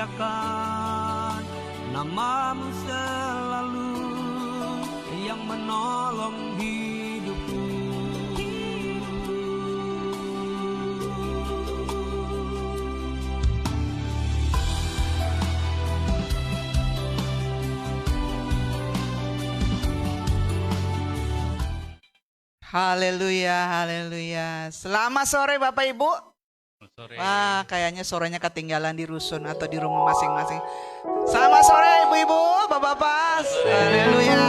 muliakan nama-Mu selalu yang menolong hidupku. Haleluya, haleluya. Selamat sore Bapak Ibu. Sore. Wah, kayaknya sorenya ketinggalan di rusun atau di rumah masing-masing. Selamat sore Ibu-ibu, Bapak-bapak. Haleluya.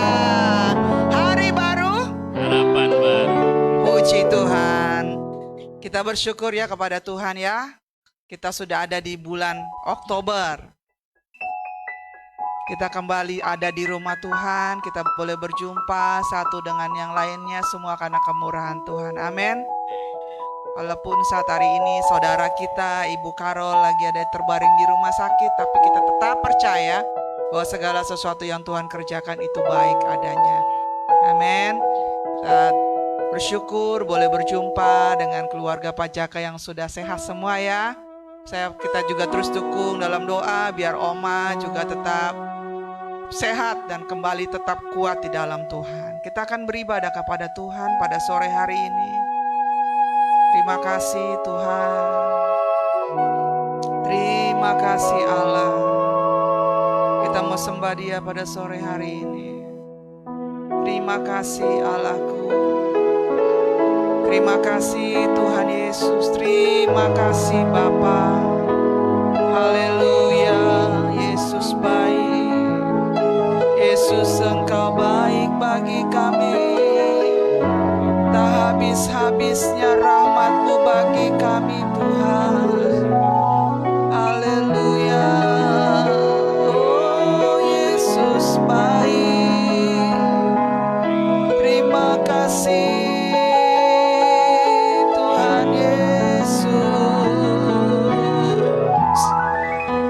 Hari baru, Harapan baru. puji Tuhan. Kita bersyukur ya kepada Tuhan ya. Kita sudah ada di bulan Oktober. Kita kembali ada di rumah Tuhan. Kita boleh berjumpa satu dengan yang lainnya, semua karena kemurahan Tuhan. Amin. Walaupun saat hari ini saudara kita, Ibu Karol lagi ada terbaring di rumah sakit, tapi kita tetap percaya bahwa segala sesuatu yang Tuhan kerjakan itu baik adanya. Amin. Kita bersyukur boleh berjumpa dengan keluarga Pak Jaka yang sudah sehat semua ya. Kita juga terus dukung dalam doa biar Oma juga tetap sehat dan kembali tetap kuat di dalam Tuhan. Kita akan beribadah kepada Tuhan pada sore hari ini. Terima kasih Tuhan. Terima kasih Allah. Kita mau sembah Dia pada sore hari ini. Terima kasih Allahku. Terima kasih Tuhan Yesus. Terima kasih Bapa. Haleluya. Yesus baik. Yesus Engkau baik bagi kami. Tak habis-habisnya rahmat-Mu bagi kami Tuhan. Haleluya. Oh Yesus baik. Terima kasih Tuhan Yesus.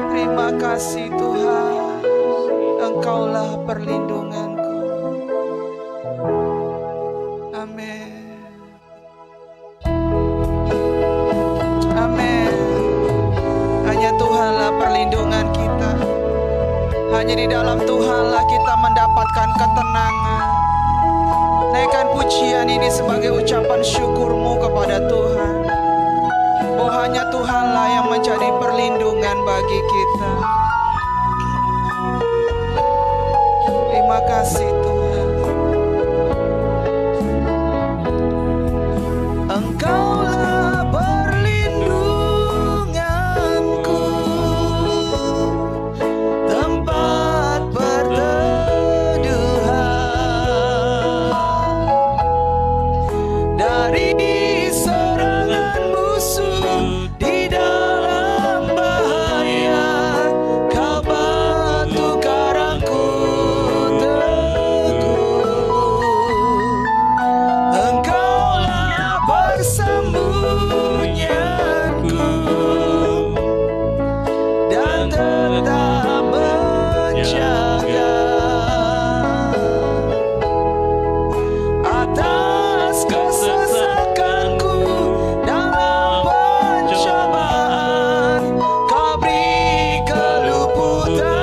Terima kasih Tuhan. Engkaulah perlindunganku. Amin. Amin. Hanya Tuhanlah perlindungan kita. Hanya di dalam Tuhanlah kita mendapatkan ketenangan. Naikkan pujian ini sebagai ucapan syukur-Mu kepada Tuhan. Oh hanya Tuhanlah yang menjadi perlindungan bagi kita. Terima kasih Tuhan. Engkaulah perlindunganku, tempat berteduhan dari serangan musuh di dalam bahaya. Kau batu karangku teguh. Engkaulah persembunyianku dan tetap menjaga atas kesesakanku dalam pencobaan. Kau beri keluputan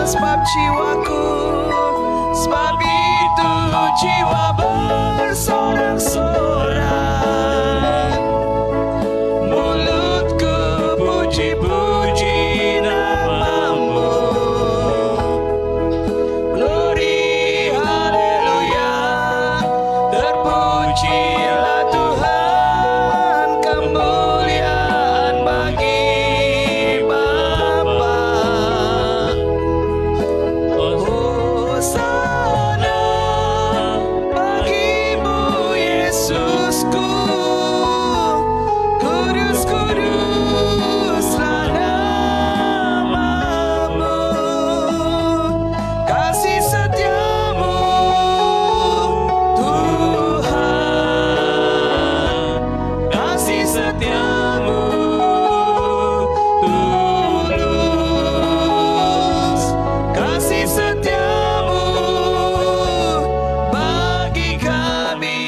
sebab jiwaku, sebab itu jiwa bersorak-sorak. Mulutku puji-puji nama-Mu. Glory, haleluya. Terpujilah Tuhan, kemuliaan bagi Bapa. Hosana bagimu Yesusku. Kudus, kuduslah nama-Mu. Kasih setia-Mu Tuhan. Kasih setia-Mu tulus. Kasih setia-Mu bagi kami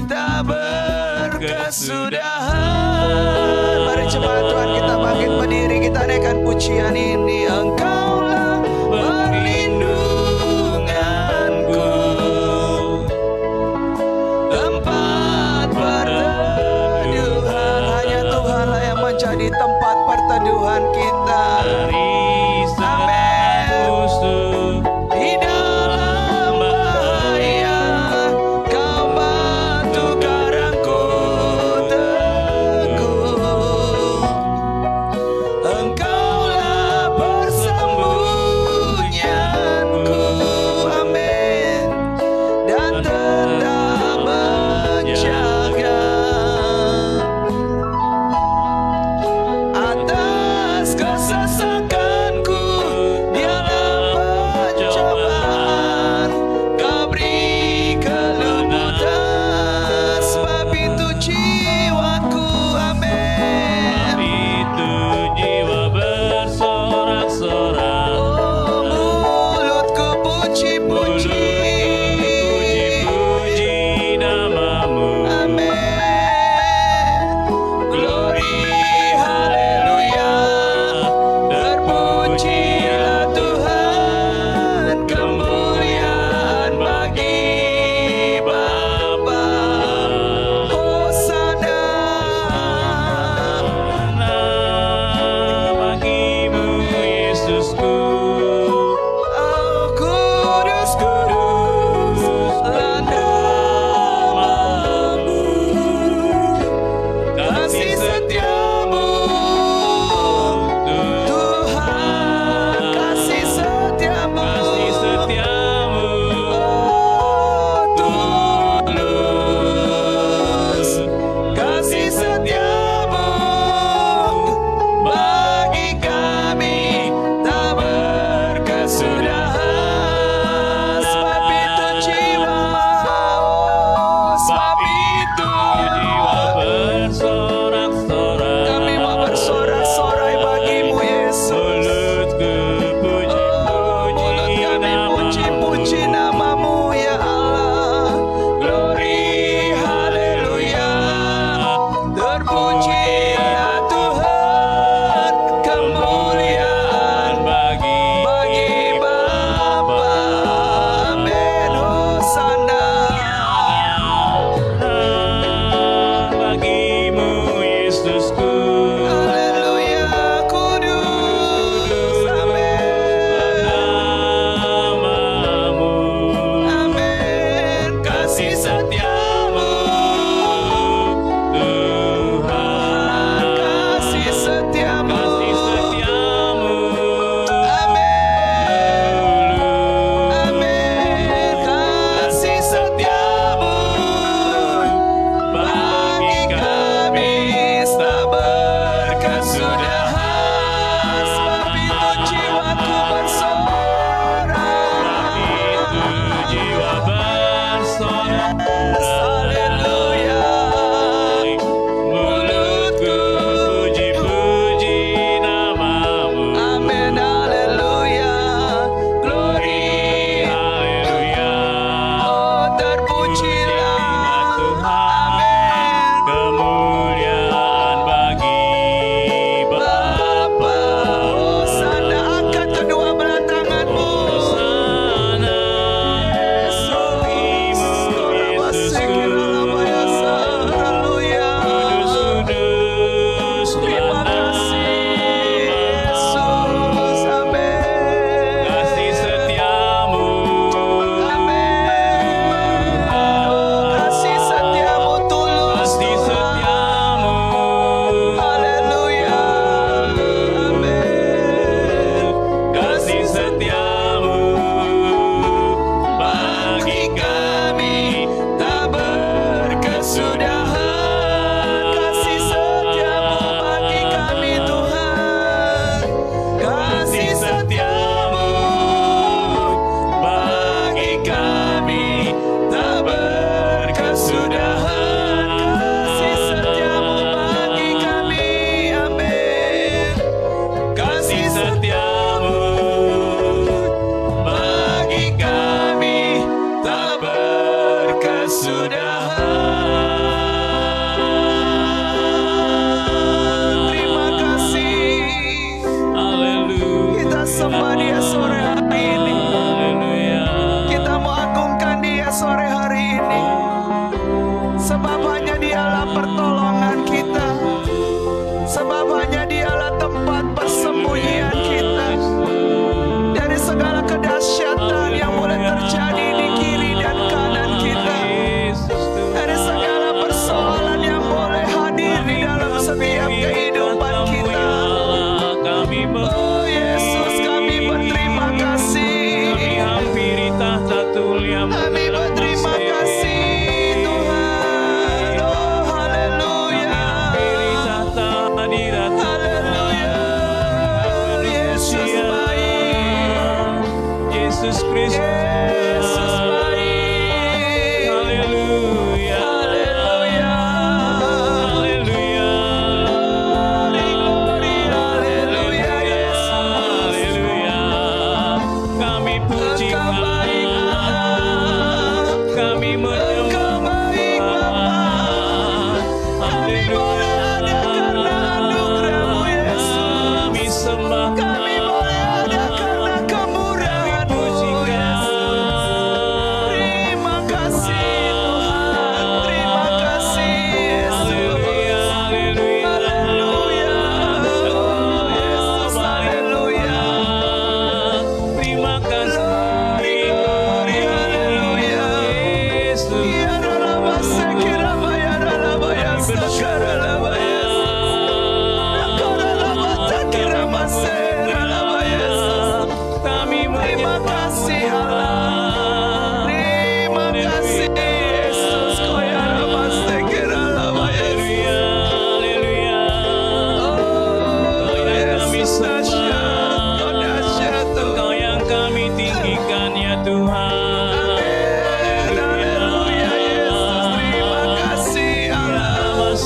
tak berkesudahan. Mari jemaat Tuhan kita bangkit berdiri, kita kita naikkan pujian ini. Engkaulah perlindunganku, tempat perteduhan. Hanya Tuhanlah yang menjadi tempat perteduhan kita. Dari segala musuh Di dalam bahaya, Kau batu karangku teguh. Engkaulah bersembunyi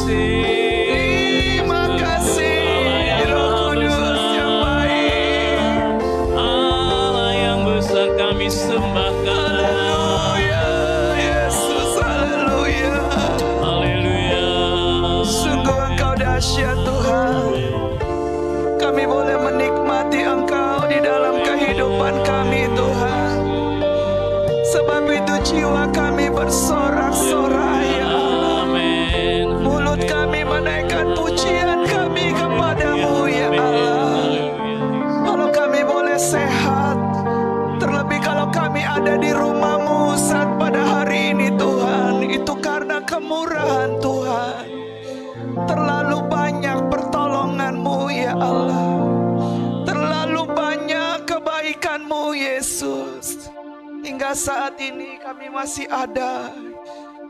Terima kasih Roh Kudus yang baik. Allah yang besar kami sembahkan. Haleluya, Yesus, haleluya. Haleluya. Sungguh Engkau dahsyat Tuhan. Kami boleh menikmati Engkau di dalam kehidupan kami Tuhan. Sebab itu jiwa kami bersorak-sorai ya Allah. Amin. Mulut kami menaikkan pujian kami kepadamu ya Allah. Kalau kami boleh sehat, terlebih kalau kami ada di rumah-Mu saat pada hari ini Tuhan, itu karena kemurahan Tuhan. Terlalu banyak pertolongan-Mu ya Allah. Terlalu banyak kebaikan-Mu Yesus. Hingga saat ini kami masih ada.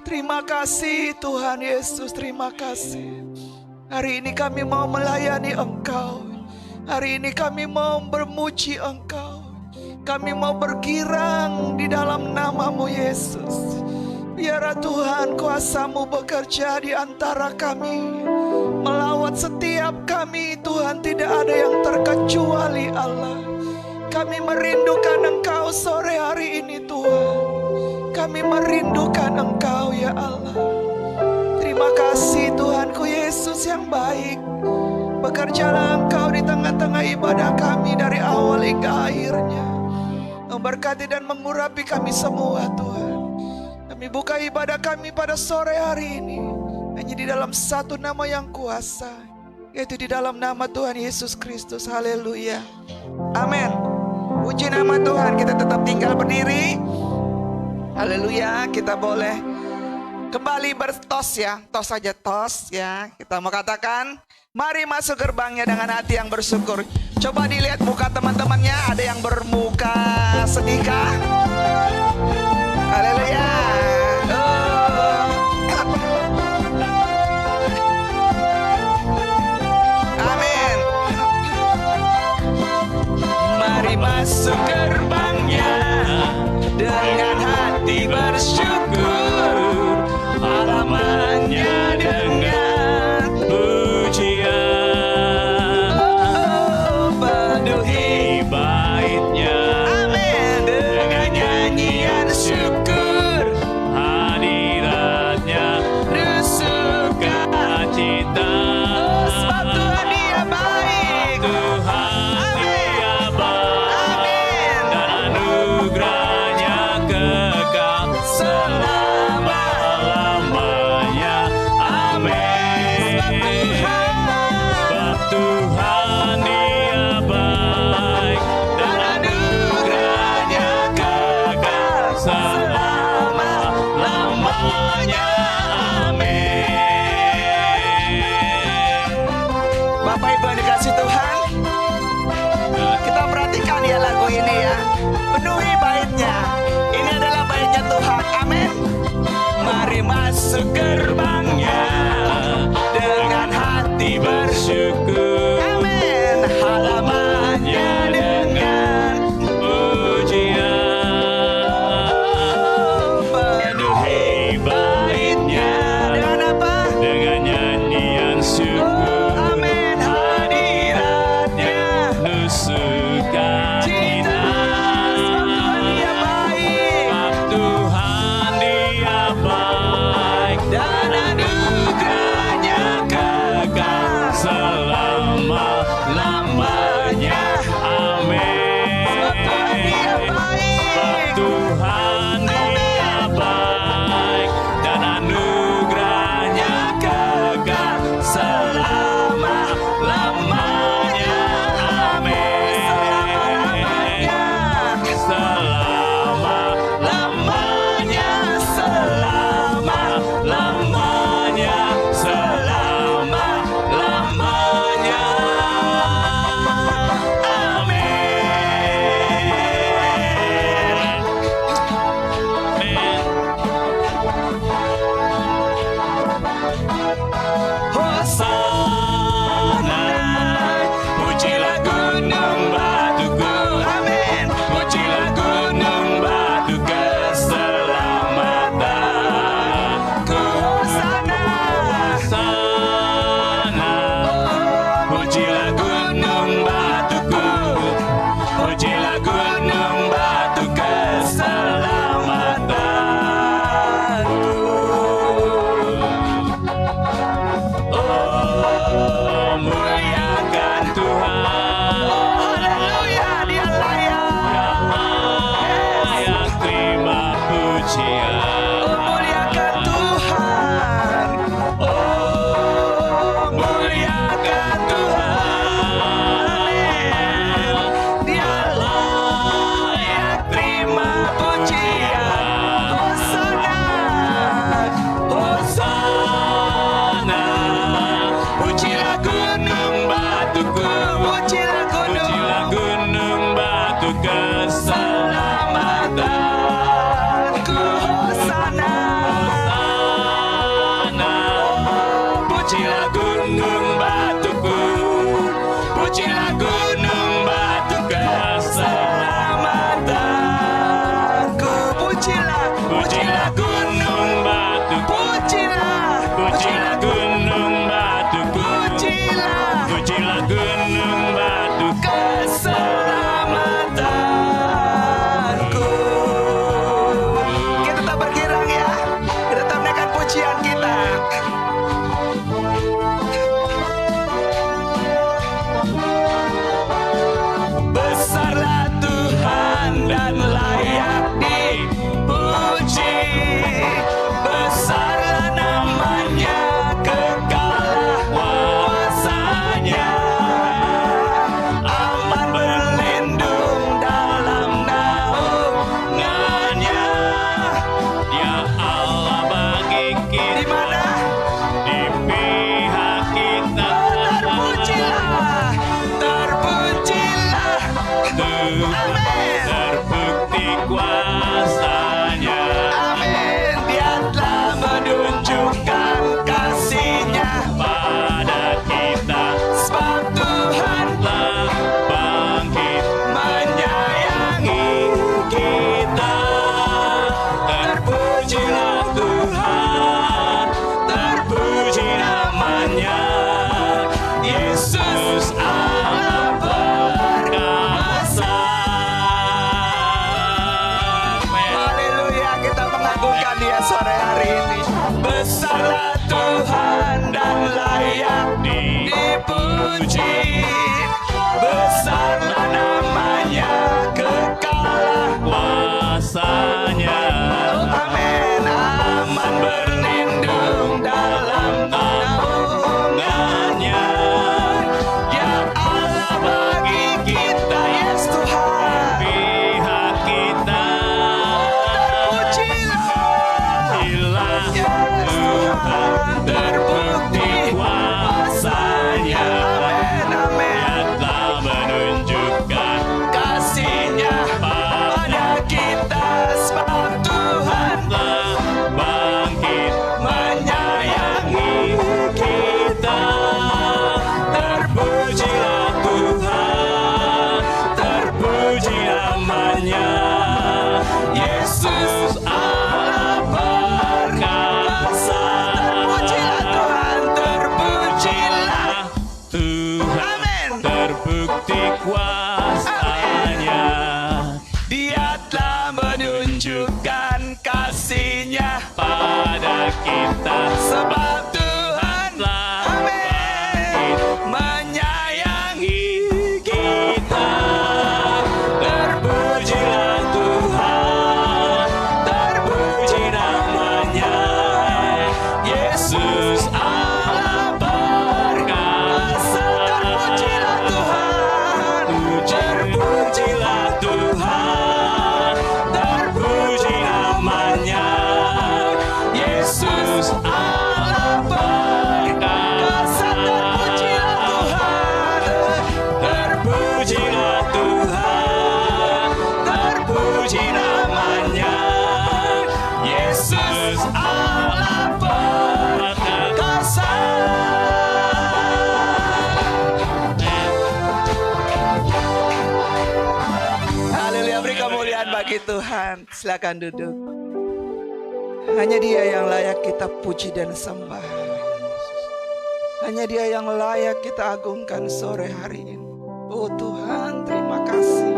Terima kasih Tuhan Yesus, terima kasih. Hari ini kami mau melayani Engkau. Hari ini kami mau bermuji Engkau. Kami mau bergirang di dalam nama-Mu Yesus. Biarlah Tuhan kuasa-Mu bekerja di antara kami. Melawat setiap kami Tuhan, tidak ada yang terkecuali Allah. Kami merindukan Engkau sore hari ini Tuhan. Kami merindukan Engkau ya Allah. Terima kasih Tuhanku Yesus yang baik. Bekerjalah Engkau di tengah-tengah ibadah kami dari awal hingga akhirnya. Memberkati dan mengurapi kami semua Tuhan. Kami buka ibadah kami pada sore hari ini hanya di dalam satu nama yang kuasa, yaitu di dalam nama Tuhan Yesus Kristus. Haleluya. Amin. Puji nama Tuhan. Kita tetap tinggal berdiri. Haleluya. Kita boleh kembali bertos ya. Tos saja tos ya. Kita mau katakan, mari masuk gerbangnya dengan hati yang bersyukur. Coba dilihat muka teman-temannya. Ada yang bermuka sedihkah? Haleluya. Amin. Mari masuk gerbangnya dengan hati bersyukur, halamannya dengan Pujian. penuhi Baitnya. amin dengan nyanyian syukur, Hadiratnya. sukacita. Sebab Tuhan Dia baik. Tuhan Dia baik. Amin. Dan anugerahnya kekal selama-lamanya. Amin. Sebab Tuhan Dia baik. Dan anugerahnya kekal selama-lamanya. Amin. Bapak Ibu yang dikasih Tuhan, kita perhatikan ya lagu ini ya. Penuhi baitnya. Ini adalah baitnya Tuhan. Amin. Mari masuk gerbangnya dengan hati bersyukur. Amin. Halamannya dengan Pujian. Penuhi baitnya. dengan apa? Dengan nyanyian syukur. Amin. Hadiratnya Sukacita. Tuhan Dia baik. Tuhan Dia baik. Dan Pujilah gunung batuku, pujilah gunung batu keselamatanku. Pujilah gunung batuku, pujilah gunung batuku, pujilah gunung batu keselamatanku. Kita tetap bergirang ya, kita tetap naikkan pujian kita. Besarlah Tuhan dan layak dipuji, besarlah namanya, kekalah kuasanya. Aman berlindung dalam naungannya. Ya Allah bagi kita, Di mana? di pihak kita. Terpujilah, terpujilah. Tuhan Amin. terbukti kuasanya. Amin. Dia telah menunjukkan kasih-Nya Pada kita sebab Tuhan telah bangkit menyayangi kita. Terpujilah Tuhan, terpuji namanya, Yesus Allah perkasa. Haleluya, kita mengagungkan Dia sore hari ini. Besarlah Tuhan dan layak dipuji, besarlah namanya, kekalah. Kuasanya. Amin. Aman berlindung dalam naungannya. Ya Allah bagi kita, yes Tuhan. Pihak kita Terpujilah, Bila yes Tuhan terbukti kuasanya. Amin, amin. Dia telah menunjukkan Kasih-Nya pada kita sebab Tuhan telah bangkit menyayangi kita. Terpujilah Tuhan, terpuji namanya, Yesus Allah perkasa. Terpujilah Tuhan, terpujilah. Tuhan Amin. terbukti kuasanya. Dia telah menunjukkan kasih-Nya Pada kita sebab Tuhan telah amin menyayangi kita. Terpujilah Tuhan, terpuji namanya, Yesus Allah perkasa. Terpujilah Tuhan, Terpujilah Tuhan, terpuji namanya, Yesus Allah perkasa. Terpujilah Tuhan, Terpujilah Tuhan, terpuji namanya, Yesus Allah perkasa. haleluya, beri kemuliaan bagi Tuhan. Silakan duduk. Hanya Dia yang layak kita puji dan sembah. Hanya Dia yang layak kita agungkan sore hari ini. Oh Tuhan, terima kasih.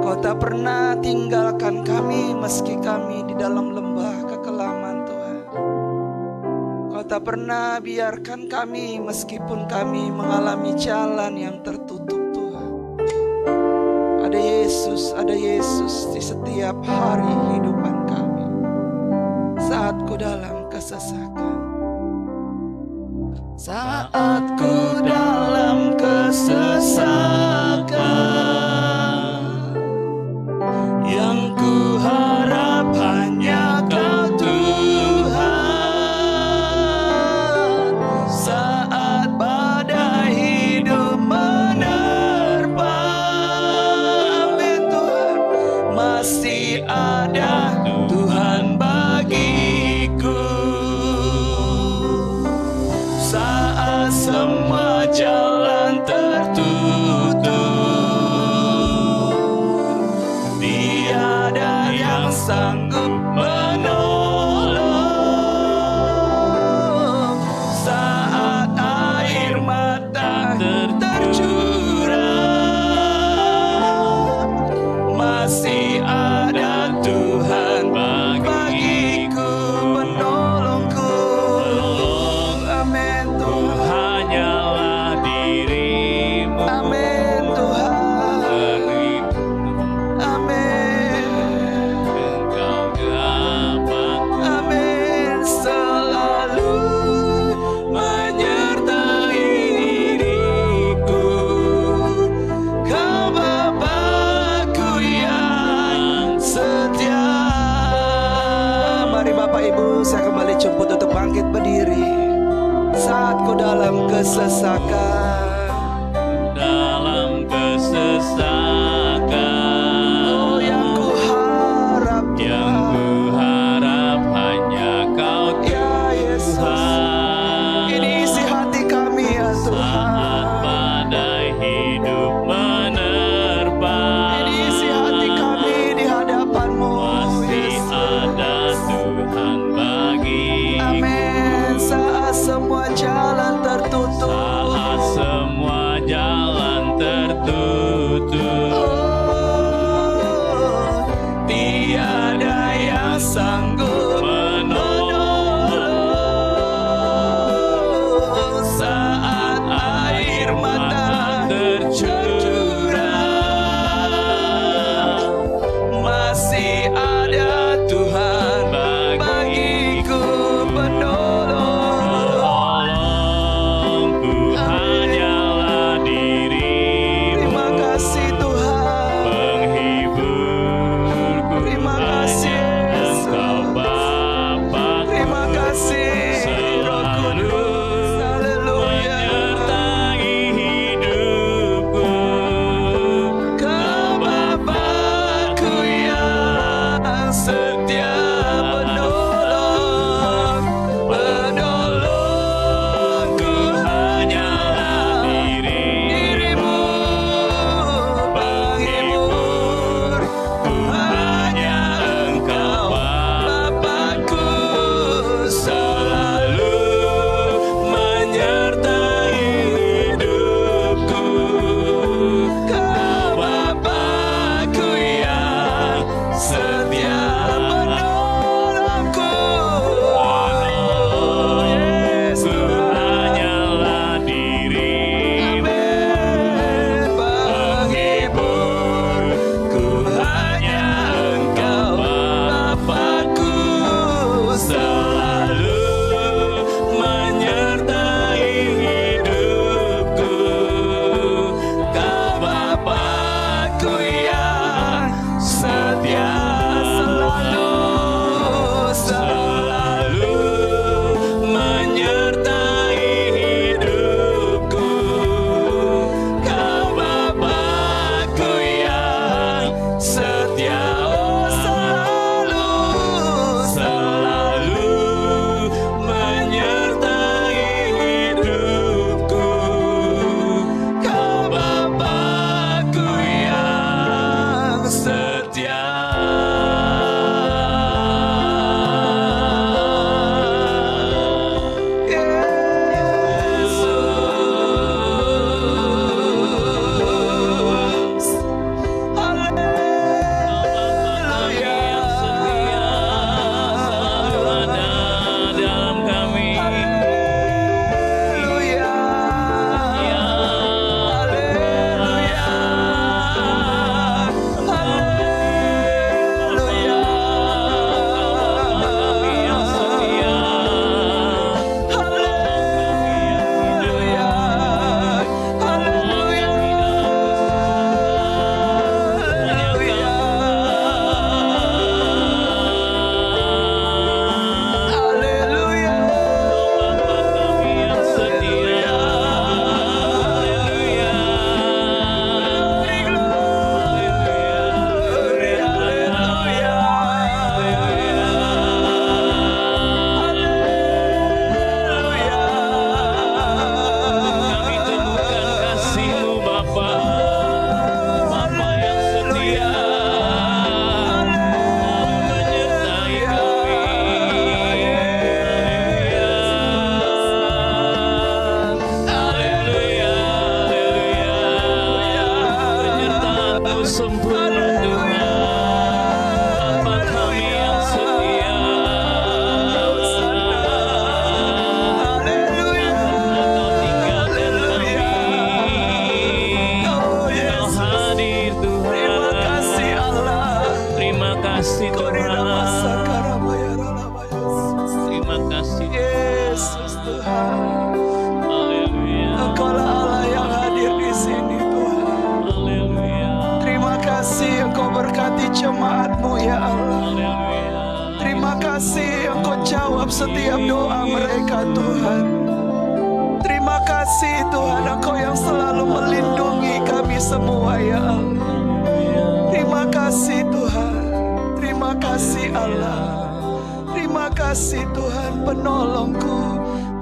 Kau tak pernah tinggalkan kami meski kami di dalam lembah kekelaman, Tuhan. Kau tak pernah biarkan kami meskipun kami mengalami jalan yang tertutup, Tuhan. Ada Yesus di setiap hari kehidupan kami. Saat ku dalam kesesakan, saat ku dalam kesesakan, yang ku harap hanya Kau Tuhan. Saat badai hidup menerpa, amin Tuhan, masih ada Tuhan bagiku. semua jalan tertutup, tiada yang sanggup menolong saat air mata tercurah. Masih ada Tuhan bagiku, penolongku. Amin Tuhan. Hanyalah dirimu. Amin Tuhan. Amin. Engkau dapat. Amin. Selalu menyertai diriku. Kau Bapakku yang setia. Mari Bapak Ibu, saya kembali jemput untuk bangkit berdiri saat ku dalam kesesakan. Dalam kesesakan. Oh, yang ku harap, yang ku harap hanya Kau ya Yesus. Ini isi hati kami ya Tuhan. Saat badai hidup menerpa, ini isi hati kami di hadapan-Mu. Masih ada Tuhan bagi. Amin. Saat semua jalan tertutup, saat semua Tuhan. Engkaulah Allah yang hadir di sini Tuhan. Terima kasih Engkau berkati jemaat-Mu ya Allah. Terima kasih Engkau jawab setiap doa mereka Tuhan. Terima kasih Tuhan, Engkau yang selalu melindungi kami semua ya Allah. Terima kasih Tuhan. Terima kasih Allah. Terima kasih Tuhan, penolongku.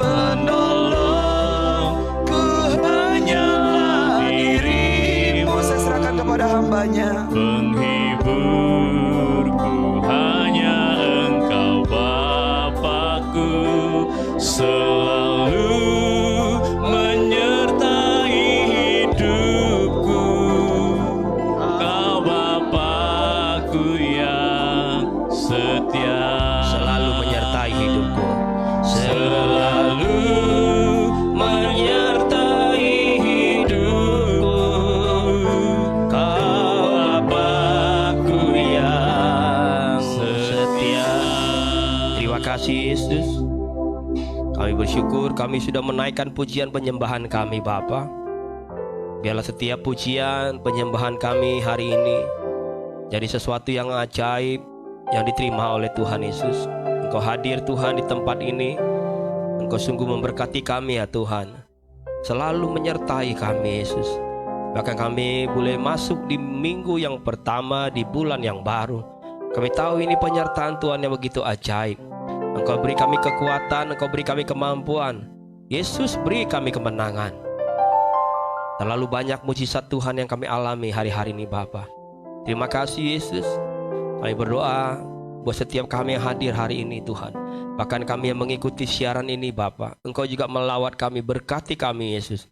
Penolongku hanyalah diri-Mu. Saya serahkan kepada hamba-Nya. Penghiburku hanya Engkau Bapakku, selalu menyertai hidupku. Kau Bapakku yang setia, Selalu menyertai hidupku. selalu menyertai hidupku. Kau Bapakku yang setia. Terima kasih Yesus. Kami bersyukur kami sudah menaikkan pujian penyembahan kami Bapa. Biarlah setiap pujian penyembahan kami hari ini jadi sesuatu yang ajaib yang diterima oleh Tuhan Yesus. Engkau hadir Tuhan di tempat ini. Engkau sungguh memberkati kami ya Tuhan. Selalu menyertai kami Yesus. Bahkan kami boleh masuk di minggu yang pertama di bulan yang baru. Kami tahu ini penyertaan Tuhan yang begitu ajaib. Engkau beri kami kekuatan, Engkau beri kami kemampuan. Yesus beri kami kemenangan. Terlalu banyak mujizat Tuhan yang kami alami hari-hari ini Bapa. Terima kasih Yesus. Kami berdoa buat setiap kami yang hadir hari ini Tuhan. Bahkan kami yang mengikuti siaran ini Bapa, Engkau juga melawat kami, berkati kami Yesus.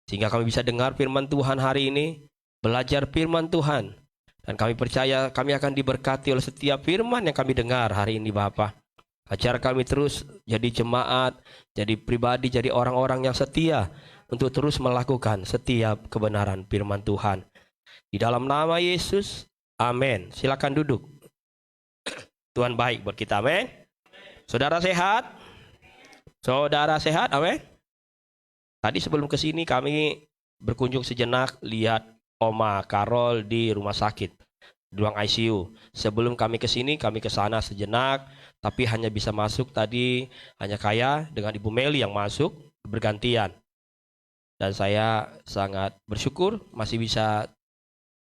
Sehingga kami bisa dengar firman Tuhan hari ini, belajar firman Tuhan. Dan kami percaya kami akan diberkati oleh setiap firman yang kami dengar hari ini Bapa. Ajar kami terus jadi jemaat, jadi pribadi, jadi orang-orang yang setia untuk terus melakukan setiap kebenaran firman Tuhan. Di dalam nama Yesus, amin. Silakan duduk. Tuhan baik buat kita, amin. Saudara sehat? Saudara sehat, amin. Tadi sebelum kesini kami berkunjung sejenak lihat Oma Karol di rumah sakit, di ruang ICU. Sebelum kami kesini, kami ke sana sejenak. Tapi hanya bisa masuk tadi hanya Kaya dengan Ibu Meli yang masuk bergantian. Dan saya sangat bersyukur masih bisa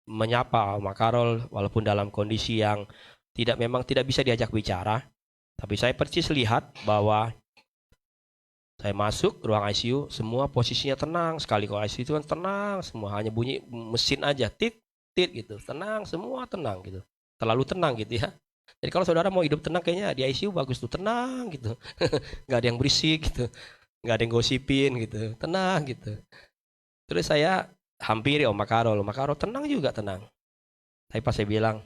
menyapa Oma Karol walaupun dalam kondisi yang memang tidak bisa diajak bicara. Tapi saya persis lihat bahwa saya masuk ruang ICU, semua posisinya tenang sekali. Kalau ICU itu kan tenang semua, hanya bunyi mesin aja, tit tit gitu, tenang semua, tenang gitu, terlalu tenang gitu ya. Jadi kalau saudara mau hidup tenang kayaknya di ICU bagus tuh, tenang gitu. Nggak ada yang berisik gitu, nggak ada yang gosipin gitu, tenang gitu. Terus saya hampiri Oma Karol tenang juga, tenang. Tapi pas saya bilang,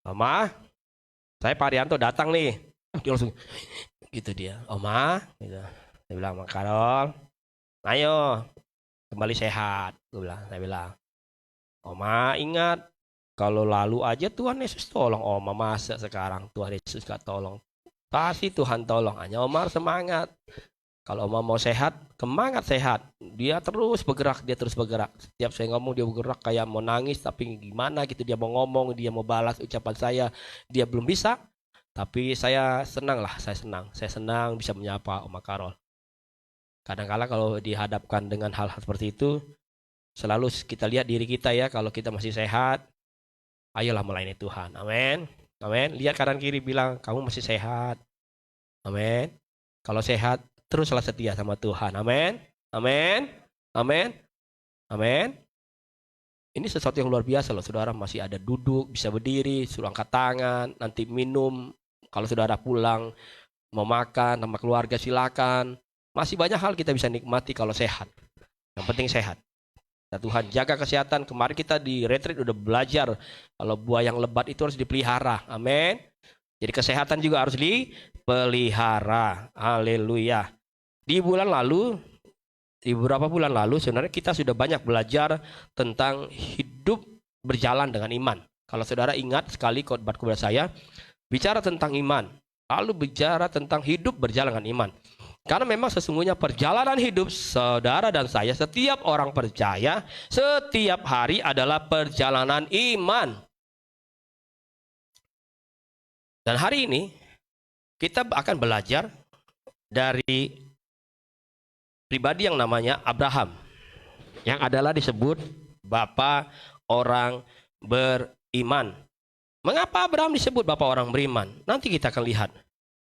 Oma, saya Pak Arianto datang nih. Dia langsung gitu dia, Oma gitu. Saya bilang, Oma Karol, ayo kembali sehat. Saya bilang, Oma ingat, kalau lalu aja Tuhan Yesus tolong Oma, masa sekarang Tuhan Yesus gak tolong? Pasti Tuhan tolong, hanya Oma semangat. Kalau Oma mau sehat, semangat sehat. Dia terus bergerak. Setiap saya ngomong dia bergerak kayak mau nangis, tapi gimana gitu, dia mau ngomong, dia mau balas ucapan saya, dia belum bisa. Tapi saya senang lah, saya senang bisa menyapa Oma Karol. Kadang-kala kalau dihadapkan dengan hal-hal seperti itu, selalu kita lihat diri kita ya, kalau kita masih sehat, ayolah melayani Tuhan. Amin. Amin. Lihat kanan kiri, bilang kamu masih sehat. Amin. Kalau sehat, teruslah setia sama Tuhan. Amin. Amin. Amin. Amin. Ini sesuatu yang luar biasa loh, saudara. Masih ada duduk, bisa berdiri, suruh angkat tangan, nanti minum. Kalau saudara pulang, mau makan sama keluarga silakan. Masih banyak hal kita bisa nikmati kalau sehat. Yang penting sehat. Nah, Tuhan jaga kesehatan. Kemarin kita di retreat udah belajar kalau buah yang lebat itu harus dipelihara. Amin. Jadi kesehatan juga harus dipelihara. Haleluya. Di beberapa bulan lalu sebenarnya kita sudah banyak belajar tentang hidup berjalan dengan iman. Kalau saudara ingat sekali khotbah saya bicara tentang iman, lalu bicara tentang hidup berjalan dengan iman. Karena memang sesungguhnya perjalanan hidup saudara dan saya, setiap orang percaya, setiap hari adalah perjalanan iman. Dan hari ini kita akan belajar dari pribadi yang namanya Abraham, yang adalah disebut bapa orang beriman. Mengapa Abraham disebut bapa orang beriman? Nanti kita akan lihat.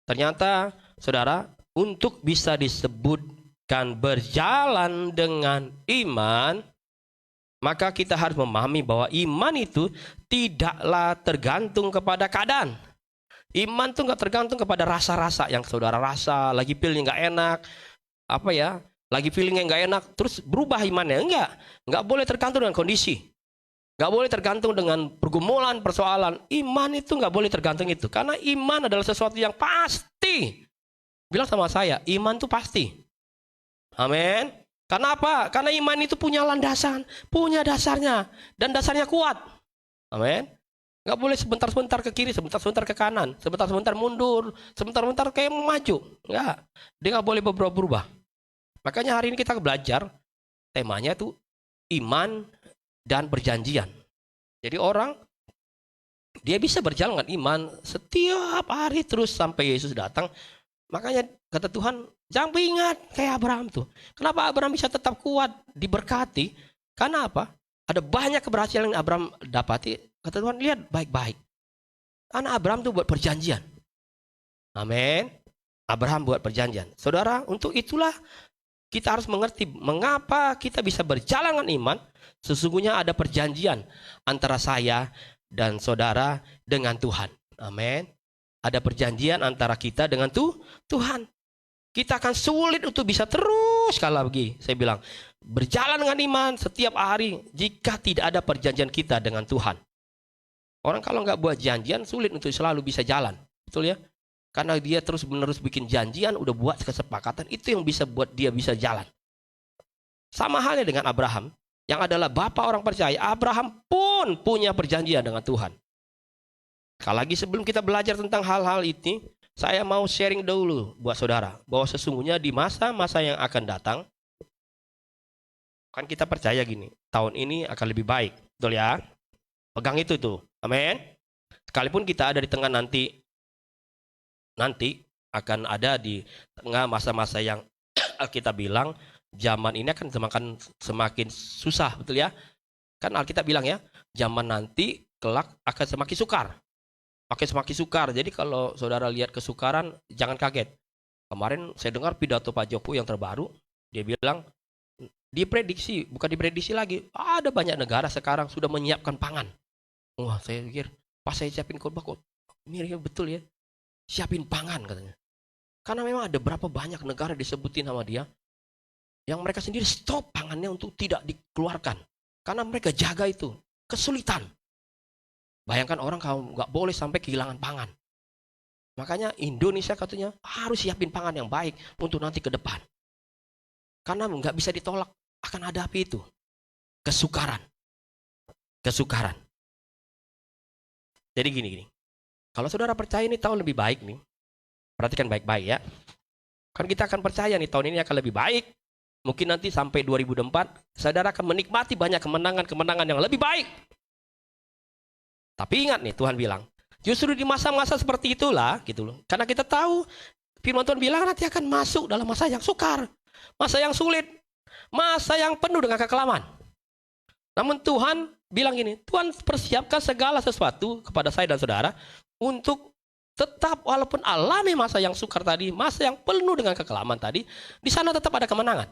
Ternyata, saudara, untuk bisa disebutkan berjalan dengan iman, maka kita harus memahami bahwa iman itu tidaklah tergantung kepada keadaan. Iman itu nggak tergantung kepada rasa-rasa yang saudara rasa, lagi feeling nggak enak, lagi feelingnya nggak enak, terus berubah imannya. Nggak boleh tergantung dengan kondisi. Nggak boleh tergantung dengan pergumulan, persoalan. Iman itu nggak boleh tergantung itu. Karena iman adalah sesuatu yang pasti. Bilang sama saya, iman itu pasti. Amin. Karena apa? Karena iman itu punya landasan, punya dasarnya. Dan dasarnya kuat. Amin. Nggak boleh sebentar-sebentar ke kiri, sebentar-sebentar ke kanan. Sebentar-sebentar mundur, sebentar-sebentar kayak mau maju. Nggak. Dia nggak boleh berubah-ubah. Makanya hari ini kita belajar, temanya itu iman dan perjanjian. Jadi orang, dia bisa berjalan dengan iman setiap hari terus sampai Yesus datang. Makanya kata Tuhan, jangan ingat kayak Abraham tuh. Kenapa Abraham bisa tetap kuat, diberkati? Karena apa? Ada banyak keberhasilan yang Abraham dapati. Kata Tuhan, lihat baik-baik. Karena Abraham tuh buat perjanjian. Amin. Abraham buat perjanjian. Saudara, untuk itulah kita harus mengerti mengapa kita bisa berjalan dengan iman. Sesungguhnya ada perjanjian antara saya dan saudara dengan Tuhan. Amin. Ada perjanjian antara kita dengan Tuhan. Kita akan sulit untuk bisa terus kalau lagi. Saya bilang, berjalan dengan iman setiap hari jika tidak ada perjanjian kita dengan Tuhan. Orang kalau nggak buat janjian, sulit untuk selalu bisa jalan. Betul ya? Karena dia terus-menerus bikin janjian, udah buat kesepakatan, itu yang bisa buat dia bisa jalan. Sama halnya dengan Abraham, yang adalah bapa orang percaya. Abraham pun punya perjanjian dengan Tuhan. Sekali lagi sebelum kita belajar tentang hal-hal ini, saya mau sharing dulu buat saudara, bahwa sesungguhnya di masa-masa yang akan datang, kan kita percaya gini, tahun ini akan lebih baik. Betul ya? Pegang itu tuh. Amin. Sekalipun kita ada di tengah nanti akan ada di tengah masa-masa yang kita bilang zaman ini akan semakin susah, betul ya? Kan Alkitab bilang ya, zaman nanti kelak akan semakin sukar. Akan semakin sukar. Jadi kalau saudara lihat kesukaran, jangan kaget. Kemarin saya dengar pidato Pak Jokowi yang terbaru, dia bilang diprediksi, bukan diprediksi lagi, ada banyak negara sekarang sudah menyiapkan pangan. Wah, saya pikir pas saya siapin khotbah kok ini betul ya, siapin pangan katanya. Karena memang ada berapa banyak negara disebutin sama dia yang mereka sendiri stop pangannya untuk tidak dikeluarkan karena mereka jaga itu, kesulitan. Bayangkan orang kalau nggak boleh sampai kehilangan pangan. Makanya Indonesia katanya harus siapin pangan yang baik untuk nanti ke depan. Karena nggak bisa ditolak, akan ada api itu. Kesukaran. Kesukaran. Jadi gini. Kalau saudara percaya ini tahun lebih baik nih, perhatikan baik-baik ya. Kan kita akan percaya nih tahun ini akan lebih baik. Mungkin nanti sampai 2024, saudara akan menikmati banyak kemenangan-kemenangan yang lebih baik. Tapi ingat nih, Tuhan bilang, justru di masa-masa seperti itulah, gitu loh. Karena kita tahu, firman Tuhan bilang nanti akan masuk dalam masa yang sukar, masa yang sulit, masa yang penuh dengan kekelaman. Namun Tuhan bilang gini, Tuhan persiapkan segala sesuatu kepada saya dan saudara untuk tetap walaupun alami masa yang sukar tadi, masa yang penuh dengan kekelaman tadi, di sana tetap ada kemenangan.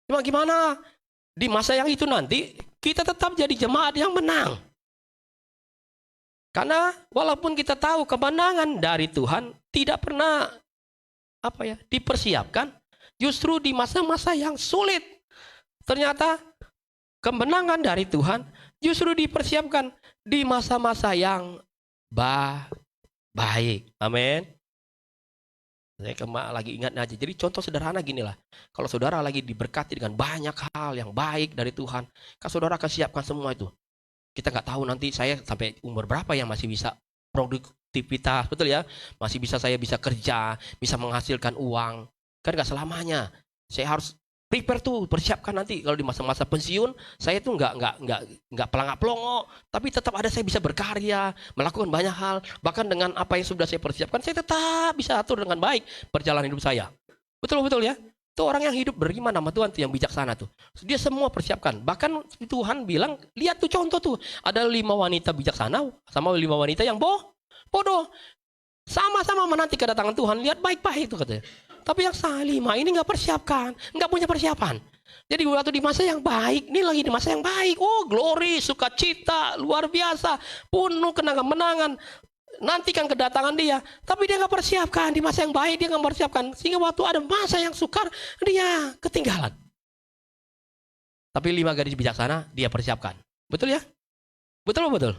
Cuma gimana? Di masa yang itu nanti, kita tetap jadi jemaat yang menang. Karena walaupun kita tahu kemenangan dari Tuhan tidak pernah dipersiapkan, justru di masa-masa yang sulit. Ternyata kemenangan dari Tuhan justru dipersiapkan di masa-masa yang baik. Amin. Saya lagi ingat aja. Jadi contoh sederhana gini lah. Kalau saudara lagi diberkati dengan banyak hal yang baik dari Tuhan, kan saudara akan siapkan semua itu. Kita nggak tahu nanti saya sampai umur berapa yang masih bisa produktivitas, betul ya? Masih bisa saya bisa kerja, bisa menghasilkan uang. Kan nggak selamanya. Saya harus prepare tuh, persiapkan nanti kalau di masa-masa pensiun, saya tuh nggak pelangak-pelongo, tapi tetap ada saya bisa berkarya, melakukan banyak hal, bahkan dengan apa yang sudah saya persiapkan, saya tetap bisa atur dengan baik perjalanan hidup saya. Betul ya? Itu orang yang hidup beriman sama Tuhan tuh yang bijaksana tuh. Dia semua persiapkan. Bahkan Tuhan bilang, lihat tuh contoh tuh, ada 5 wanita bijaksana sama 5 wanita yang bodoh. Sama-sama menanti kedatangan Tuhan, lihat baik-baik itu katanya. Tapi yang 5 ini nggak persiapkan, nggak punya persiapan. Jadi waktu di masa yang baik, ini lagi di masa yang baik. Oh, glory, sukacita, luar biasa, penuh kenangan-menangan. Nantikan kedatangan dia, tapi dia nggak persiapkan di masa yang baik, dia nggak persiapkan. Sehingga waktu ada masa yang sukar, dia ketinggalan. Tapi 5 gadis bijaksana, dia persiapkan. Betul ya? Betul.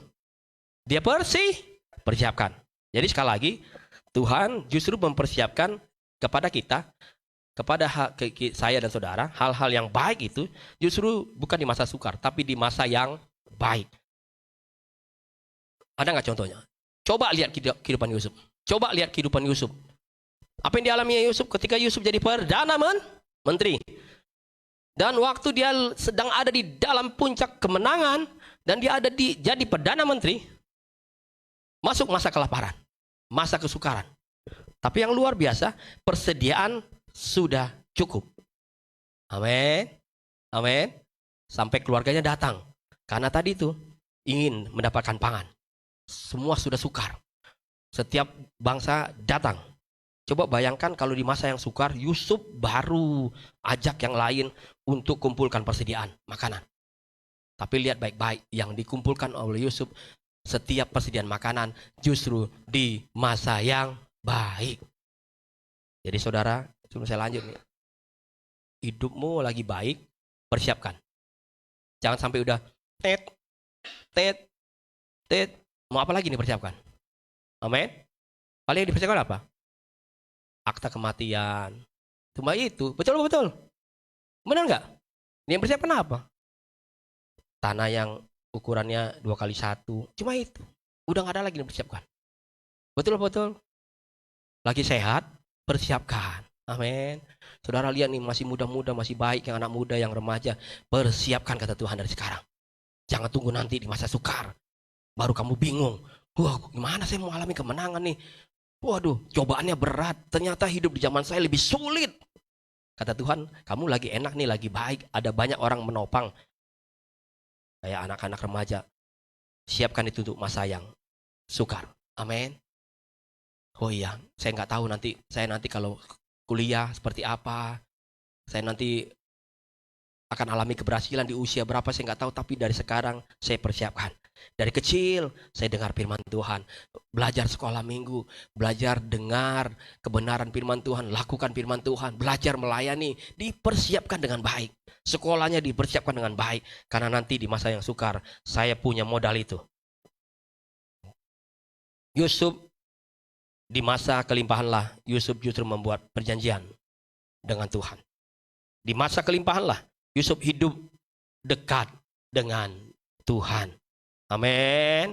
Dia persiapkan. Jadi sekali lagi, Tuhan justru mempersiapkan kepada kita, kepada saya dan saudara, hal-hal yang baik itu justru bukan di masa sukar, tapi di masa yang baik. Ada nggak contohnya? Coba lihat kehidupan Yusuf. Coba lihat kehidupan Yusuf. Apa yang dialami Yusuf ketika Yusuf jadi perdana menteri? Dan waktu dia sedang ada di dalam puncak kemenangan dan dia ada jadi perdana menteri, masuk masa kelaparan, masa kesukaran. Tapi yang luar biasa, persediaan sudah cukup. Amin. Sampai keluarganya datang. Karena tadi itu ingin mendapatkan pangan. Semua sudah sukar. Setiap bangsa datang. Coba bayangkan kalau di masa yang sukar, Yusuf baru ajak yang lain untuk kumpulkan persediaan makanan. Tapi lihat baik-baik, yang dikumpulkan oleh Yusuf, setiap persediaan makanan justru di masa yang baik. Jadi saudara, sebelum saya lanjut nih. Hidupmu lagi baik, persiapkan. Jangan sampai udah tet. Mau apa lagi nih persiapkan? Amin. Paling yang dipersiapkan apa? Akta kematian. Cuma itu. Betul. Benar nggak? Yang persiapkan apa? Tanah yang ukurannya 2x1. Cuma itu. Udah nggak ada lagi yang dipersiapkan. Betul. Lagi sehat, persiapkan. Amin. Saudara lihat nih, masih muda-muda, masih baik, yang anak muda, yang remaja. Persiapkan kata Tuhan dari sekarang. Jangan tunggu nanti di masa sukar. Baru kamu bingung. Wah, gimana saya mau alami kemenangan nih? Waduh, cobaannya berat. Ternyata hidup di zaman saya lebih sulit. Kata Tuhan, kamu lagi enak nih, lagi baik. Ada banyak orang menopang. Kayak anak-anak remaja. Siapkan itu untuk masa yang sukar. Amin. Oh iya, saya nggak tahu saya nanti kalau kuliah seperti apa. Saya nanti akan alami keberhasilan di usia berapa, saya nggak tahu. Tapi dari sekarang saya persiapkan. Dari kecil saya dengar firman Tuhan, belajar sekolah minggu, belajar dengar kebenaran firman Tuhan, lakukan firman Tuhan, belajar melayani, dipersiapkan dengan baik. Sekolahnya dipersiapkan dengan baik, karena nanti di masa yang sukar saya punya modal itu. Yusuf, di masa kelimpahanlah Yusuf justru membuat perjanjian dengan Tuhan. Di masa kelimpahanlah Yusuf hidup dekat dengan Tuhan. Amin.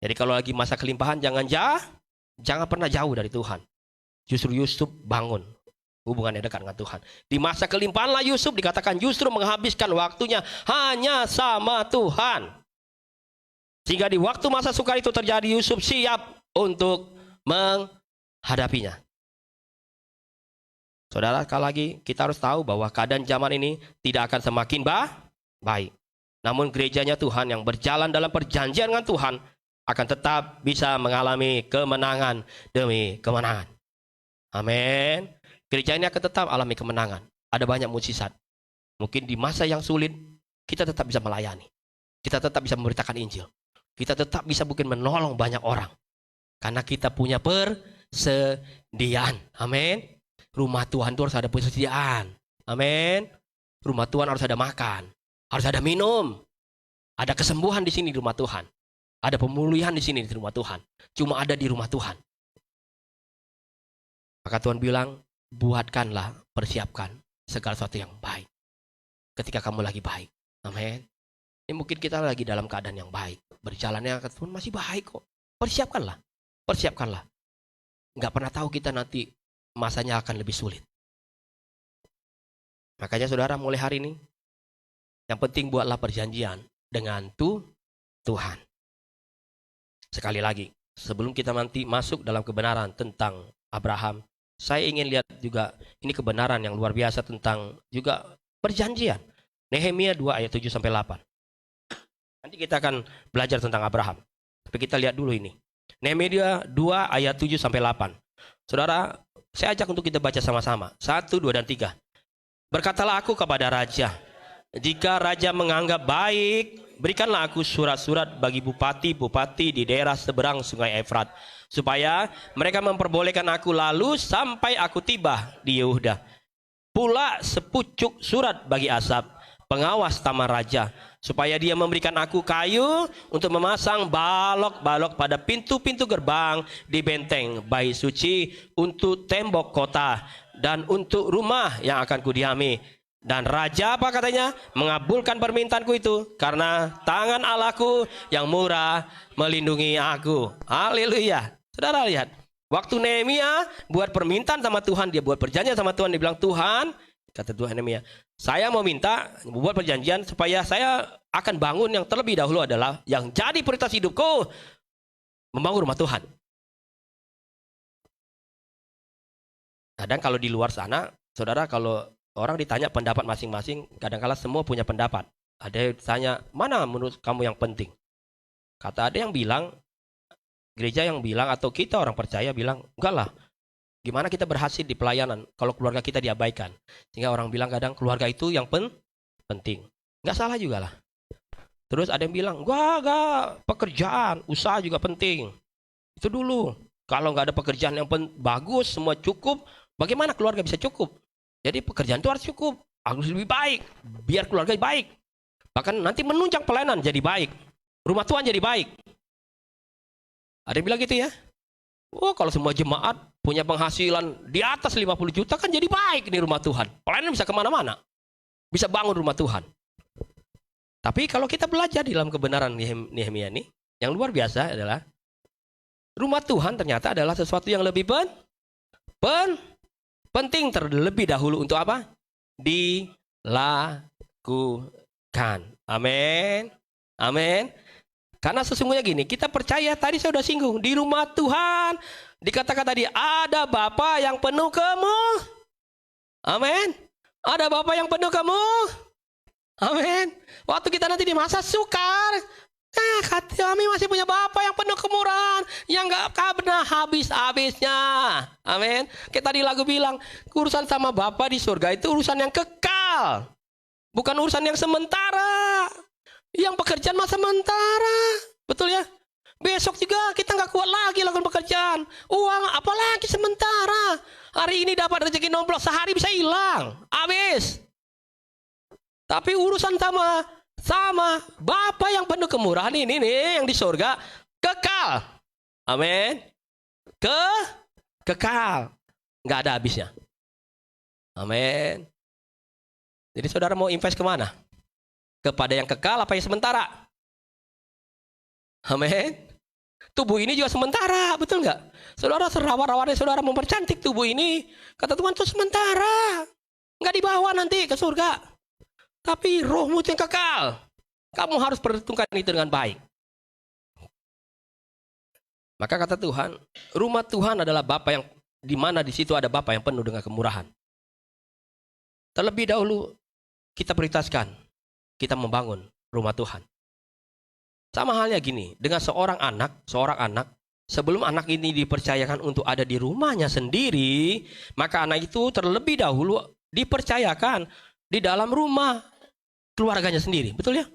Jadi kalau lagi masa kelimpahan jangan pernah jauh dari Tuhan. Justru Yusuf bangun hubungannya dekat dengan Tuhan. Di masa kelimpahanlah Yusuf dikatakan justru menghabiskan waktunya hanya sama Tuhan. Sehingga di waktu masa sukar itu terjadi, Yusuf siap untuk menghadapinya. Saudara, sekali lagi kita harus tahu bahwa keadaan zaman ini tidak akan semakin baik. Namun gerejanya Tuhan yang berjalan dalam perjanjian dengan Tuhan akan tetap bisa mengalami kemenangan demi kemenangan. Amin. Gereja ini akan tetap alami kemenangan. Ada banyak mukjizat. Mungkin di masa yang sulit kita tetap bisa melayani. Kita tetap bisa memberitakan Injil. Kita tetap bisa mungkin menolong banyak orang. Karena kita punya persediaan. Amin. Rumah Tuhan itu harus ada persediaan. Amin. Rumah Tuhan harus ada makan. Harus ada minum. Ada kesembuhan di sini di rumah Tuhan. Ada pemulihan di sini di rumah Tuhan. Cuma ada di rumah Tuhan. Maka Tuhan bilang, buatkanlah, persiapkan segala sesuatu yang baik. Ketika kamu lagi baik. Amin. Ini mungkin kita lagi dalam keadaan yang baik. Berjalannya ke Tuhan masih baik kok. Persiapkanlah. persiapkanlah. Nggak pernah tahu kita nanti masanya akan lebih sulit. Makanya saudara mulai hari ini, yang penting buatlah perjanjian dengan Tuhan. Sekali lagi, sebelum kita nanti masuk dalam kebenaran tentang Abraham, saya ingin lihat juga ini kebenaran yang luar biasa tentang juga perjanjian. Nehemia 2 ayat 7 sampai 8. Nanti kita akan belajar tentang Abraham. Tapi kita lihat dulu ini. Nehemia 2 ayat 7 sampai 8. Saudara, saya ajak untuk kita baca sama-sama. 1, 2, dan 3. Berkatalah aku kepada raja, jika raja menganggap baik, berikanlah aku surat-surat bagi bupati-bupati di daerah seberang sungai Efrat, supaya mereka memperbolehkan aku lalu sampai aku tiba di Yehuda. Pula sepucuk surat bagi Asap, pengawas taman raja, supaya dia memberikan aku kayu untuk memasang balok-balok pada pintu-pintu gerbang di benteng bait suci, untuk tembok kota, dan untuk rumah yang akan kudiami. Dan raja apa katanya? Mengabulkan permintaanku itu, karena tangan Allahku yang murah melindungi aku. Haleluya. Saudara lihat, waktu Nehemia buat permintaan sama Tuhan, dia buat perjanjian sama Tuhan, dia bilang, Tuhan, kata Tuhan Nehemia, saya mau minta buat perjanjian supaya saya akan bangun, yang terlebih dahulu adalah yang jadi prioritas hidupku, membangun rumah Tuhan. Kadang kalau di luar sana, saudara, kalau orang ditanya pendapat masing-masing, kadang-kala semua punya pendapat. Ada yang tanya, mana menurut kamu yang penting? Kata ada yang bilang, gereja yang bilang, atau kita orang percaya bilang, enggak lah, gimana kita berhasil di pelayanan kalau keluarga kita diabaikan. Sehingga orang bilang kadang keluarga itu yang penting. Enggak salah juga lah. Terus ada yang bilang, enggak, pekerjaan, usaha juga penting. Itu dulu. Kalau enggak ada pekerjaan yang bagus, semua cukup, bagaimana keluarga bisa cukup? Jadi pekerjaan itu harus cukup, harus lebih baik, biar keluarga baik. Bahkan nanti menunjang pelayanan jadi baik, rumah Tuhan jadi baik. Ada yang bilang gitu ya? Oh, kalau semua jemaat punya penghasilan di atas 50 juta kan jadi baik nih rumah Tuhan. Pelayanan bisa kemana-mana, bisa bangun rumah Tuhan. Tapi kalau kita belajar di dalam kebenaran Nehemia ini, yang luar biasa adalah rumah Tuhan ternyata adalah sesuatu yang lebih penting terlebih dahulu untuk apa? Dilakukan. Amin. Amin. Karena sesungguhnya gini, kita percaya, tadi saya sudah singgung, di rumah Tuhan dikatakan tadi ada Bapa yang penuh kamu. Amin. Ada Bapa yang penuh kamu. Amin. Waktu kita nanti di masa sukar, kami masih punya Bapa yang penuh kemurahan, yang gak pernah habis-habisnya. Amin. Kayak tadi lagu bilang, urusan sama Bapa di surga itu urusan yang kekal, bukan urusan yang sementara. Yang pekerjaan masa sementara, betul ya? Besok juga kita gak kuat lagi lakukan pekerjaan. Uang apalagi sementara. Hari ini dapat rezeki nomplok, sehari bisa hilang, habis. Tapi urusan sama Bapa yang penuh kemurahan ini nih, yang di surga kekal. Amin. Kekal. Nggak ada habisnya. Amin. Jadi saudara mau invest kemana? Kepada yang kekal apa yang sementara? Amin. Tubuh ini juga sementara, betul nggak? Saudara serawat-rawatnya saudara mempercantik tubuh ini, kata Tuhan itu sementara. Nggak dibawa nanti ke surga. Tapi rohmu itu yang kekal. Kamu harus perhitungkan itu dengan baik. Maka kata Tuhan, rumah Tuhan adalah Bapa yang, di mana di situ ada Bapa yang penuh dengan kemurahan. Terlebih dahulu kita prioritaskan, kita membangun rumah Tuhan. Sama halnya gini, dengan seorang anak, sebelum anak ini dipercayakan untuk ada di rumahnya sendiri, maka anak itu terlebih dahulu dipercayakan di dalam rumah keluarganya sendiri, betul ya?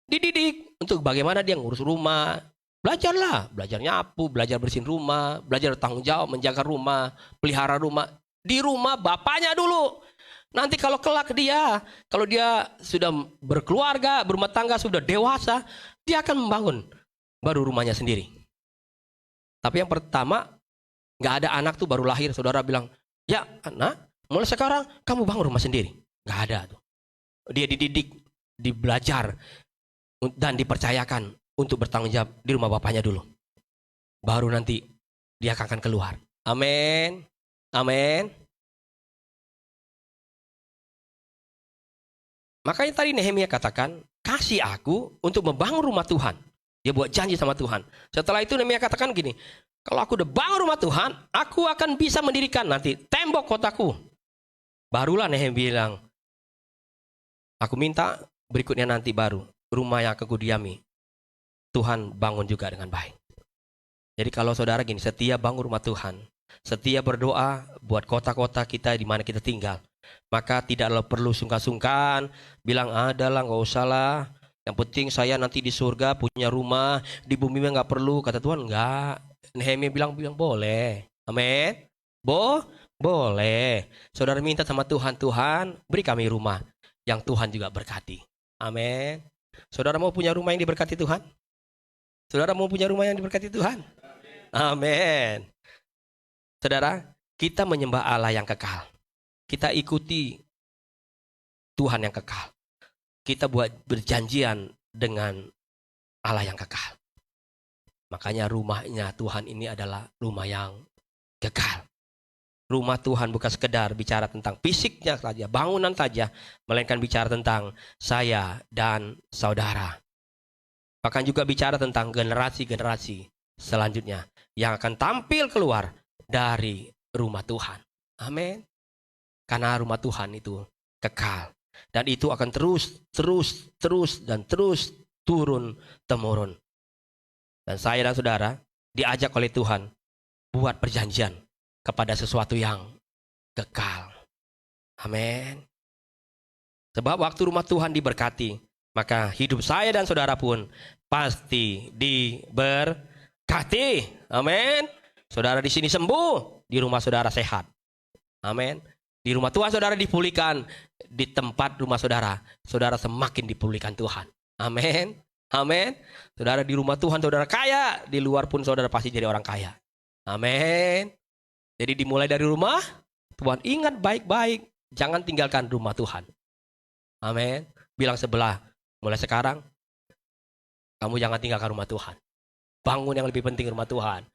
Dididik untuk bagaimana dia ngurus rumah. Belajarlah, belajar nyapu, belajar bersihin rumah, belajar tanggung jawab menjaga rumah, pelihara rumah di rumah bapaknya dulu. Nanti kalau kelak dia, kalau dia sudah berkeluarga, berumah tangga, sudah dewasa, dia akan membangun baru rumahnya sendiri. Tapi yang pertama, nggak ada anak tuh baru lahir, saudara bilang, ya anak, mulai sekarang kamu bangun rumah sendiri. Nggak ada tuh. Dia dididik, dibelajar, dan dipercayakan untuk bertanggung jawab di rumah bapaknya dulu. Baru nanti dia akan keluar. Amin. Amin. Makanya tadi Nehemia katakan, kasih aku untuk membangun rumah Tuhan. Dia buat janji sama Tuhan. Setelah itu Nehemia katakan gini, kalau aku udah bangun rumah Tuhan, aku akan bisa mendirikan nanti tembok kotaku. Barulah Nehemia bilang, aku minta berikutnya nanti baru, rumah yang akan kudiami, Tuhan bangun juga dengan baik. Jadi kalau saudara gini, setia bangun rumah Tuhan, setia berdoa buat kota-kota kita di mana kita tinggal, maka tidaklah perlu sungkan-sungkan, bilang adalah nggak usah lah. Yang penting saya nanti di surga punya rumah, di bumi nggak perlu. Kata Tuhan enggak. Nehemia bilang boleh. Amin. Boleh. Saudara minta sama Tuhan, Tuhan beri kami rumah yang Tuhan juga berkati. Amin. Saudara mau punya rumah yang diberkati Tuhan? Saudara mau punya rumah yang diberkati Tuhan? Amin. Saudara, kita menyembah Allah yang kekal. Kita ikuti Tuhan yang kekal. Kita buat berjanjian dengan Allah yang kekal. Makanya rumahnya Tuhan ini adalah rumah yang kekal. Rumah Tuhan bukan sekedar bicara tentang fisiknya saja, bangunan saja, melainkan bicara tentang saya dan saudara. Bahkan juga bicara tentang generasi-generasi selanjutnya yang akan tampil keluar dari rumah Tuhan. Amin. Karena rumah Tuhan itu kekal. Dan itu akan terus turun temurun. Dan saya dan saudara diajak oleh Tuhan buat perjanjian kepada sesuatu yang kekal. Amin. Sebab waktu rumah Tuhan diberkati, maka hidup saya dan saudara pun pasti diberkati. Amin. Saudara di sini sembuh, di rumah saudara sehat. Amin. Di rumah Tuhan saudara dipulihkan, di tempat rumah saudara, saudara semakin dipulihkan Tuhan. Amin. Amin. Saudara di rumah Tuhan saudara kaya, di luar pun saudara pasti jadi orang kaya. Amin. Jadi dimulai dari rumah Tuhan, ingat baik-baik, jangan tinggalkan rumah Tuhan. Amin. Bilang sebelah, mulai sekarang kamu jangan tinggalkan rumah Tuhan. Bangun yang lebih penting rumah Tuhan.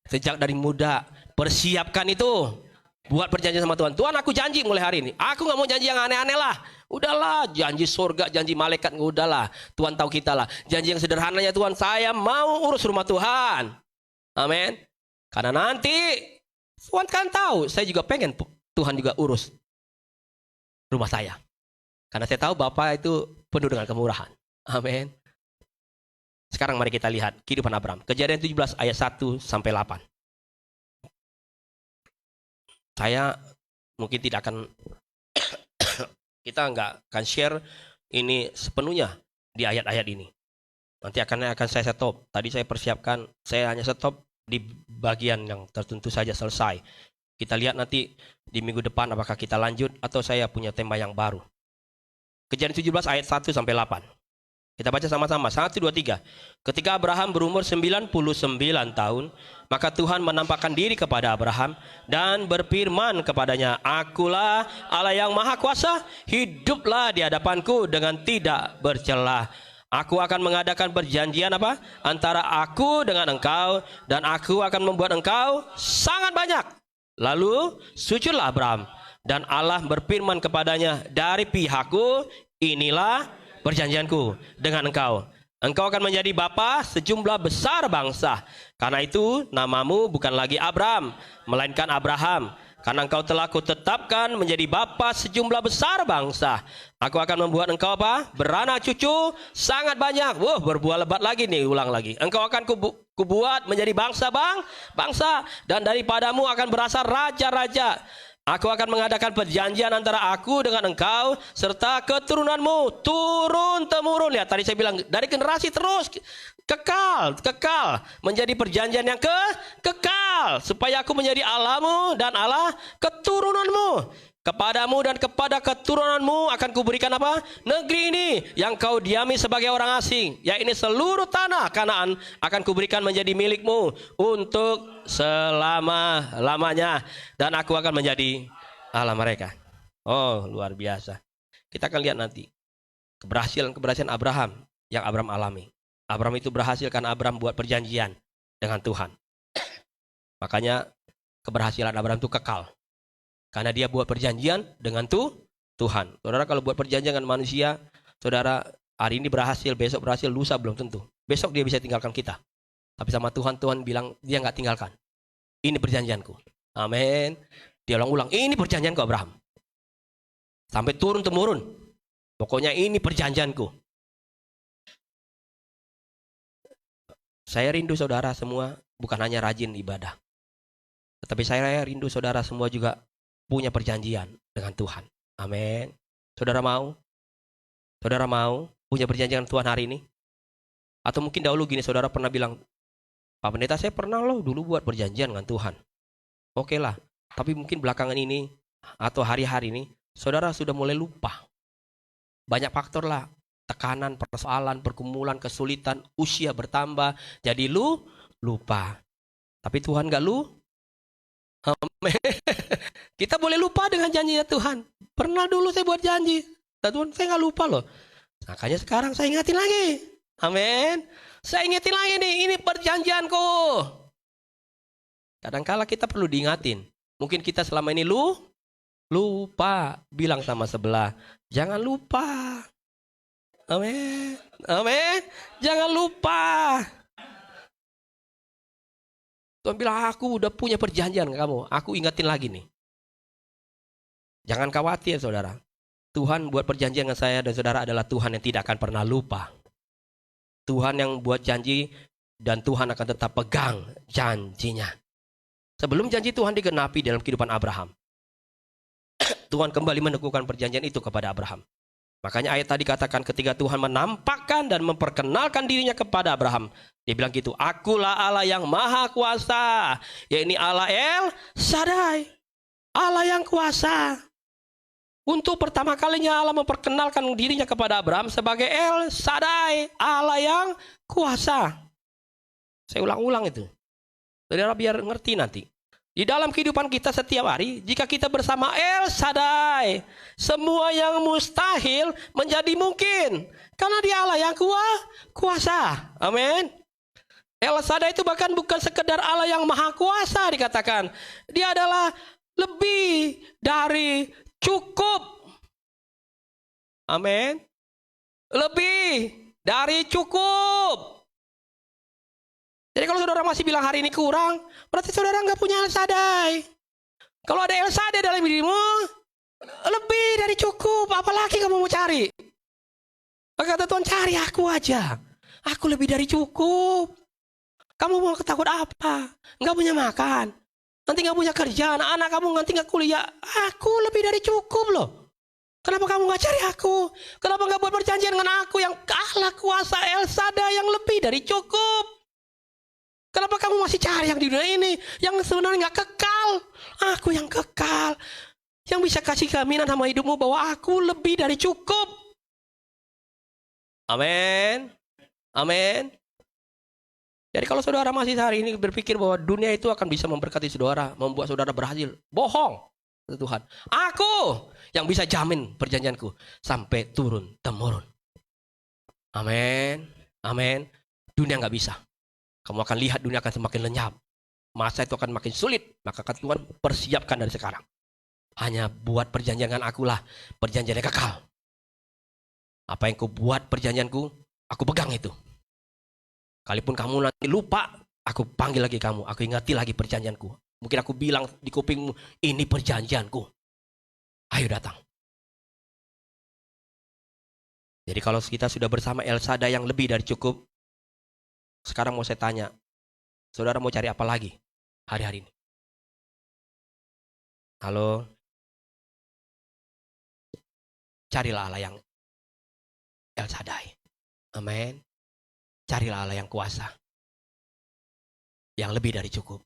Sejak dari muda persiapkan itu. Buat perjanjian sama Tuhan. Tuhan, aku janji mulai hari ini. Aku gak mau janji yang aneh-aneh lah. Udahlah, janji surga, janji malaikat, udahlah. Tuhan tahu kita lah. Janji yang sederhananya, Tuhan, saya mau urus rumah Tuhan. Amin. Karena nanti Tuhan kan tahu, saya juga pengen Tuhan juga urus rumah saya. Karena saya tahu Bapak itu penuh dengan kemurahan. Amin. Sekarang mari kita lihat kehidupan Abraham. Kejadian 17 ayat 1 sampai 8. Saya mungkin tidak akan, kita nggak akan share ini sepenuhnya di ayat-ayat ini. Nanti akan saya stop. Tadi saya persiapkan, saya hanya stop di bagian yang tertentu saja selesai. Kita lihat nanti di minggu depan apakah kita lanjut atau saya punya tema yang baru. Kejadian 17 ayat 1 sampai 8. Kita baca sama-sama. 1, 2, 3. Ketika Abraham berumur 99 tahun, maka Tuhan menampakkan diri kepada Abraham dan berfirman kepadanya, Akulah Allah yang Maha Kuasa, hiduplah di hadapanku dengan tidak bercelah. Aku akan mengadakan perjanjian antara aku dengan engkau, dan aku akan membuat engkau sangat banyak. Lalu sujudlah Abraham, dan Allah berfirman kepadanya, dari pihakku inilah perjanjianku dengan engkau. Engkau akan menjadi bapa sejumlah besar bangsa. Karena itu namamu bukan lagi Abram, melainkan Abraham. Karena engkau telah kutetapkan menjadi bapa sejumlah besar bangsa. Aku akan membuat engkau beranak cucu sangat banyak. Berbuah lebat lagi nih, ulang lagi. Engkau akan kubuat menjadi bangsa. Dan daripadamu akan berasal raja-raja. Aku akan mengadakan perjanjian antara aku dengan engkau serta keturunanmu turun temurun. Lihat tadi saya bilang dari generasi terus kekal menjadi perjanjian yang kekal, supaya aku menjadi Allahmu dan Allah keturunanmu. Kepadamu dan kepada keturunanmu akan kuberikan negeri ini yang kau diami sebagai orang asing, yaitu seluruh tanah Kanaan akan kuberikan menjadi milikmu untuk selama-lamanya, dan aku akan menjadi Allah mereka. Oh, luar biasa. Kita akan lihat nanti keberhasilan Abraham yang Abraham alami. Abraham itu berhasil karena Abraham buat perjanjian dengan Tuhan. Makanya keberhasilan Abraham itu kekal. Karena dia buat perjanjian dengan Tuhan. Saudara kalau buat perjanjian dengan manusia, saudara hari ini berhasil, besok berhasil, lusa belum tentu. Besok dia bisa tinggalkan kita. Tapi sama Tuhan, Tuhan bilang dia nggak tinggalkan. Ini perjanjianku. Amin. Dia ulang-ulang, ini perjanjianku Abraham. Sampai turun-temurun. Pokoknya ini perjanjianku. Saya rindu saudara semua bukan hanya rajin ibadah. Tetapi saya rindu saudara semua juga punya perjanjian dengan Tuhan. Amin. Saudara mau? Saudara mau punya perjanjian dengan Tuhan hari ini? Atau mungkin dahulu gini, saudara pernah bilang, Pak Pendeta saya pernah loh dulu buat perjanjian dengan Tuhan. Oke lah, tapi mungkin belakangan ini atau hari-hari ini, saudara sudah mulai lupa. Banyak faktor lah, tekanan, persoalan, pergumulan, kesulitan, usia bertambah, jadi lupa. Tapi Tuhan gak kita boleh lupa dengan janjinya Tuhan. Pernah dulu saya buat janji, Tuhan saya gak lupa loh. Makanya sekarang saya ingatin lagi. Amin. Saya ingetin lagi nih, ini perjanjianku. Kadangkala kita perlu diingatin. Mungkin kita selama ini lupa. Bilang sama sebelah, jangan lupa. Amin. Amin. Jangan lupa. Tuhan bilang, aku udah punya perjanjian dengan kamu. Aku ingatin lagi nih. Jangan khawatir saudara. Tuhan buat perjanjian dengan saya dan saudara adalah Tuhan yang tidak akan pernah lupa. Tuhan yang buat janji dan Tuhan akan tetap pegang janjinya. Sebelum janji Tuhan digenapi dalam kehidupan Abraham, Tuhan kembali meneguhkan perjanjian itu kepada Abraham. Makanya ayat tadi katakan ketika Tuhan menampakkan dan memperkenalkan dirinya kepada Abraham, dia bilang gitu, akulah Allah yang maha kuasa, yaitu Allah El Shaddai, Allah yang kuasa. Untuk pertama kalinya Allah memperkenalkan dirinya kepada Abraham sebagai El Shaddai, Allah yang kuasa. Saya ulang-ulang itu. Saudara biar ngerti nanti. Di dalam kehidupan kita setiap hari, jika kita bersama El Shaddai, semua yang mustahil menjadi mungkin. Karena dia Allah yang kuasa. Amin. El Shaddai itu bahkan bukan sekedar Allah yang maha kuasa dikatakan. Dia adalah lebih dari cukup. Amin. Lebih dari cukup. Jadi kalau saudara masih bilang hari ini kurang, berarti saudara nggak punya El Shaddai. Kalau ada El Shaddai dalam dirimu, lebih dari cukup. Apalagi kamu mau cari? Maka kata Tuhan, cari aku aja. Aku lebih dari cukup. Kamu mau ketakut apa? Nggak punya makan. Nanti nggak punya kerjaan. Anak kamu nanti nggak kuliah. Aku lebih dari cukup loh. Kenapa kamu nggak cari aku? Kenapa nggak buat perjanjian dengan aku yang Allah kuasa El Shaddai yang lebih dari cukup? Kenapa kamu masih cari yang di dunia ini yang sebenarnya nggak kekal? Aku yang kekal, yang bisa kasih jaminan sama hidupmu bahwa aku lebih dari cukup. Amin, amin. Jadi kalau saudara masih hari ini berpikir bahwa dunia itu akan bisa memberkati saudara, membuat saudara berhasil, bohong, kata Tuhan. Aku yang bisa jamin perjanjianku sampai turun temurun. Amin, amin. Dunia nggak bisa. Kamu akan lihat dunia akan semakin lenyap. Masa itu akan makin sulit. Maka kata Tuhan, persiapkan dari sekarang. Hanya buat perjanjian dengan akulah. Perjanjian yang kekal. Apa yang kau buat perjanjianku, aku pegang itu. Kalaupun kamu nanti lupa, aku panggil lagi kamu. Aku ingati lagi perjanjianku. Mungkin aku bilang di kupingmu, ini perjanjianku. Ayo datang. Jadi kalau kita sudah bersama El Shaddai yang lebih dari cukup, sekarang mau saya tanya, saudara mau cari apa lagi hari-hari ini? Halo? Carilah Allah yang El Shaddai. Amin. Carilah Allah yang kuasa. Yang lebih dari cukup.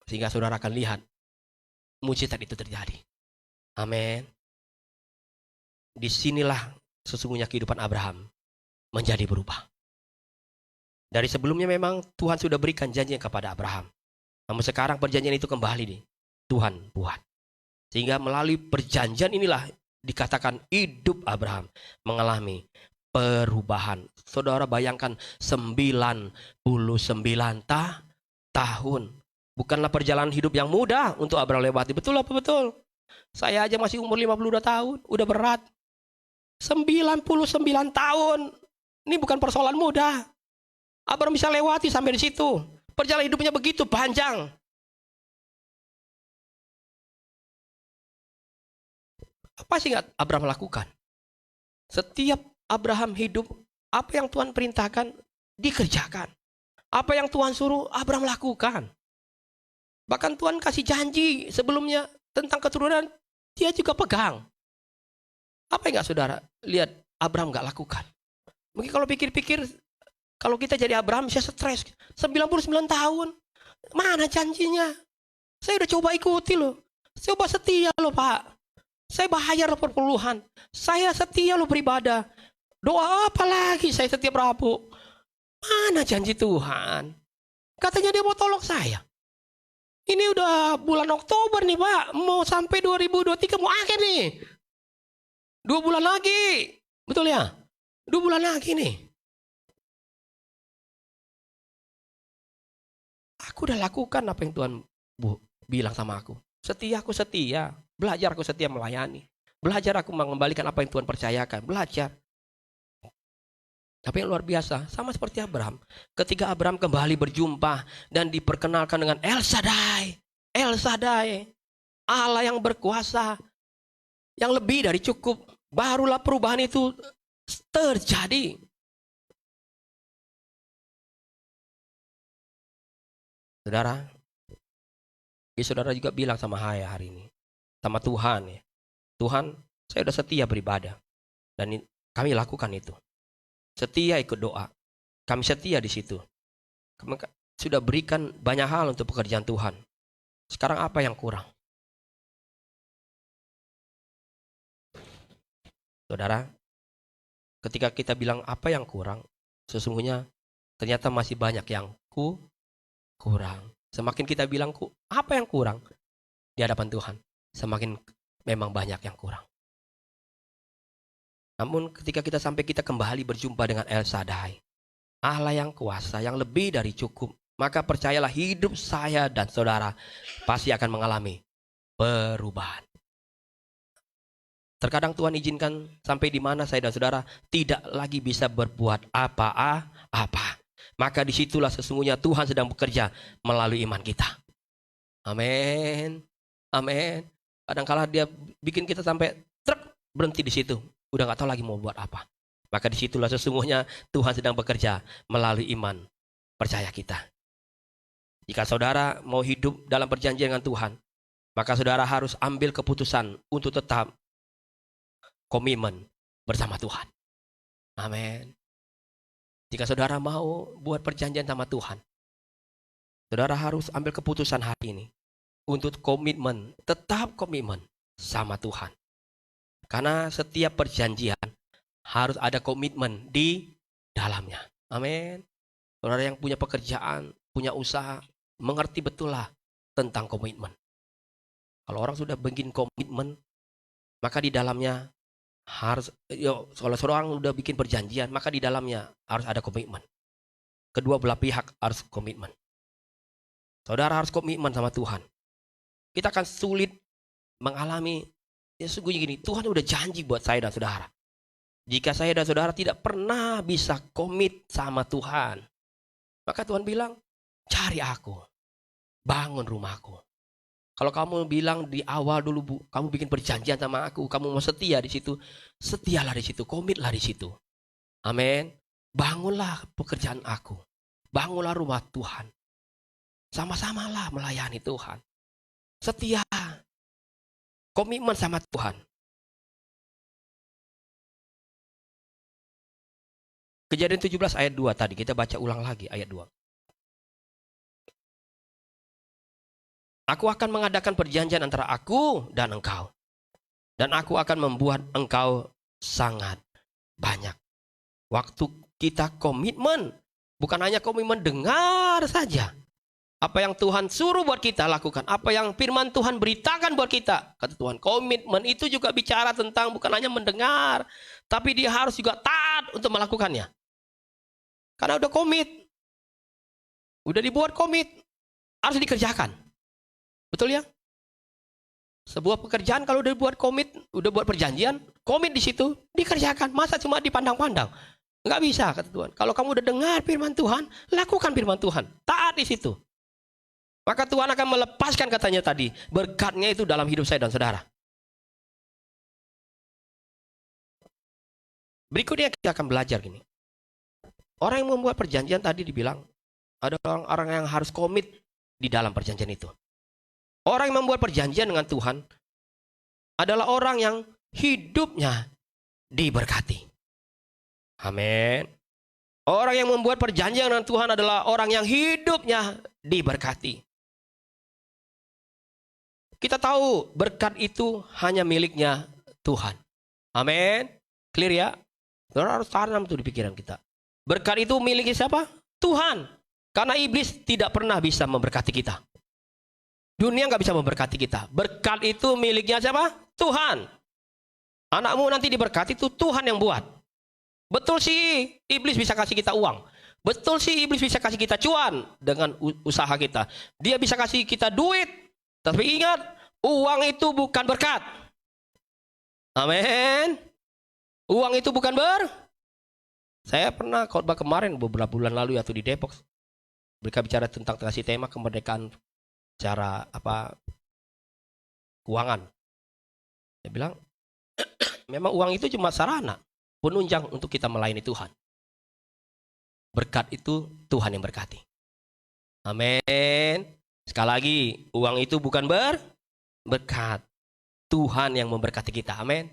Sehingga saudara akan lihat mujizat itu terjadi. Amin. Disinilah sesungguhnya kehidupan Abraham menjadi berubah. Dari sebelumnya memang Tuhan sudah berikan janji kepada Abraham. Namun sekarang perjanjian itu kembali nih. Tuhan buat. Sehingga melalui perjanjian inilah dikatakan hidup Abraham mengalami perubahan. Saudara bayangkan 99 tahun. Bukanlah perjalanan hidup yang mudah untuk Abraham lewati. Betul apa betul? Saya aja masih umur 52 tahun, udah berat. 99 tahun. Ini bukan persoalan mudah. Abraham bisa lewati sampai di situ. Perjalanan hidupnya begitu panjang. Apa sih yang Abraham lakukan? Setiap Abraham hidup, apa yang Tuhan perintahkan, dikerjakan. Apa yang Tuhan suruh, Abraham lakukan. Bahkan Tuhan kasih janji sebelumnya tentang keturunan, dia juga pegang. Apa yang gak saudara lihat Abraham gak lakukan? Mungkin kalau pikir-pikir, kalau kita jadi Abraham bisa stres. 99 tahun, mana janjinya? Saya udah coba ikuti loh. Saya coba setia loh Pak. Saya bayar perpuluhan. Saya setia loh beribadah. Doa apa lagi saya setiap Rabu. Mana janji Tuhan? Katanya dia mau tolong saya. Ini udah bulan Oktober nih Pak. Mau sampai 2023 mau akhir nih. 2 bulan lagi. Betul ya? 2 bulan lagi nih. Aku udah lakukan apa yang Tuhan bilang sama aku. Setia aku setia. Belajar aku setia melayani. Belajar aku mengembalikan apa yang Tuhan percayakan. Belajar. Tapi yang luar biasa, sama seperti Abraham. Ketika Abraham kembali berjumpa dan diperkenalkan dengan El Shaddai. El Shaddai. Allah yang berkuasa. Yang lebih dari cukup. Barulah perubahan itu terjadi. Saudara, saudara juga bilang sama saya hari ini. Sama Tuhan ya. Tuhan, saya sudah setia beribadah. Dan kami lakukan itu. Setia ikut doa. Kami setia di situ. Kami sudah berikan banyak hal untuk pekerjaan Tuhan. Sekarang apa yang kurang? Saudara, ketika kita bilang apa yang kurang, sesungguhnya ternyata masih banyak yang kurang. Semakin kita bilang apa yang kurang di hadapan Tuhan, semakin memang banyak yang kurang. Namun ketika kita sampai kita kembali berjumpa dengan El Shaddai, Allah yang kuasa, yang lebih dari cukup, maka percayalah hidup saya dan saudara pasti akan mengalami perubahan. Terkadang Tuhan izinkan sampai di mana saya dan saudara tidak lagi bisa berbuat apa-apa. Maka disitulah sesungguhnya Tuhan sedang bekerja melalui iman kita. Amin. Amin. Kadang-kala dia bikin kita sampai berhenti di situ. Udah gak tahu lagi mau buat apa. Maka disitulah sesungguhnya Tuhan sedang bekerja melalui iman percaya kita. Jika saudara mau hidup dalam perjanjian dengan Tuhan, maka saudara harus ambil keputusan untuk tetap komitmen bersama Tuhan. Amin. Jika saudara mau buat perjanjian sama Tuhan, saudara harus ambil keputusan hari ini untuk komitmen, tetap komitmen sama Tuhan. Karena setiap perjanjian harus ada komitmen di dalamnya. Amin. Saudara yang punya pekerjaan, punya usaha, mengerti betul lah tentang komitmen. Kalau orang sudah bikin komitmen, maka di dalamnya harus, kalau seorang udah bikin perjanjian, maka di dalamnya harus ada komitmen. Kedua belah pihak harus komitmen. Saudara harus komitmen sama Tuhan. Kita akan sulit mengalami, ya sungguhnya gini, Tuhan udah janji buat saya dan saudara. Jika saya dan saudara tidak pernah bisa komit sama Tuhan, maka Tuhan bilang, cari aku, bangun rumahku. Kalau kamu bilang di awal dulu Bu, kamu bikin perjanjian sama aku, kamu mau setia di situ, setialah di situ, komitlah di situ. Amin. Bangunlah pekerjaan aku, bangunlah rumah Tuhan. Sama-samalah melayani Tuhan. Setia, komitmen sama Tuhan. Kejadian 17 ayat 2 tadi, kita baca ulang lagi ayat 2. Aku akan mengadakan perjanjian antara aku dan engkau. Dan aku akan membuat engkau sangat banyak. Waktu kita komitmen, bukan hanya komitmen dengar saja. Apa yang Tuhan suruh buat kita lakukan. Apa yang firman Tuhan beritakan buat kita. Kata Tuhan, komitmen itu juga bicara tentang bukan hanya mendengar. Tapi dia harus juga taat untuk melakukannya. Karena udah komit. Udah dibuat komit. harus dikerjakan. Betul ya? Sebuah pekerjaan kalau udah buat komit, udah buat perjanjian, komit di situ, dikerjakan. Masa cuma dipandang-pandang? Nggak bisa, kata Tuhan. Kalau kamu udah dengar firman Tuhan, lakukan firman Tuhan. Taat di situ. Maka Tuhan akan melepaskan, katanya tadi, berkatnya itu dalam hidup saya dan saudara. Berikutnya kita akan belajar gini. Orang yang membuat perjanjian tadi dibilang, ada orang yang harus komit di dalam perjanjian itu. Orang yang membuat perjanjian dengan Tuhan adalah orang yang hidupnya diberkati. Amin. Orang yang membuat perjanjian dengan Tuhan adalah orang yang hidupnya diberkati. Kita tahu berkat itu hanya miliknya Tuhan. Amin. Clear ya? Saudara harus tanam itu di pikiran kita. Berkat itu miliknya siapa? Tuhan. Karena iblis tidak pernah bisa memberkati kita. Dunia nggak bisa memberkati kita. Berkat itu miliknya siapa? Tuhan. Anakmu nanti diberkati itu Tuhan yang buat. Betul sih, iblis bisa kasih kita uang. Betul sih, iblis bisa kasih kita cuan dengan usaha kita. Dia bisa kasih kita duit. Tapi ingat, uang itu bukan berkat. Amin. Uang itu bukan Saya pernah khotbah kemarin beberapa bulan lalu atau di Depok. Mereka bicara tentang kasih tema kemerdekaan cara keuangan. Dia bilang, memang uang itu cuma sarana, penunjang untuk kita melayani Tuhan. Berkat itu Tuhan yang berkati. Amin. Sekali lagi, uang itu bukan berkat. Tuhan yang memberkati kita. Amin.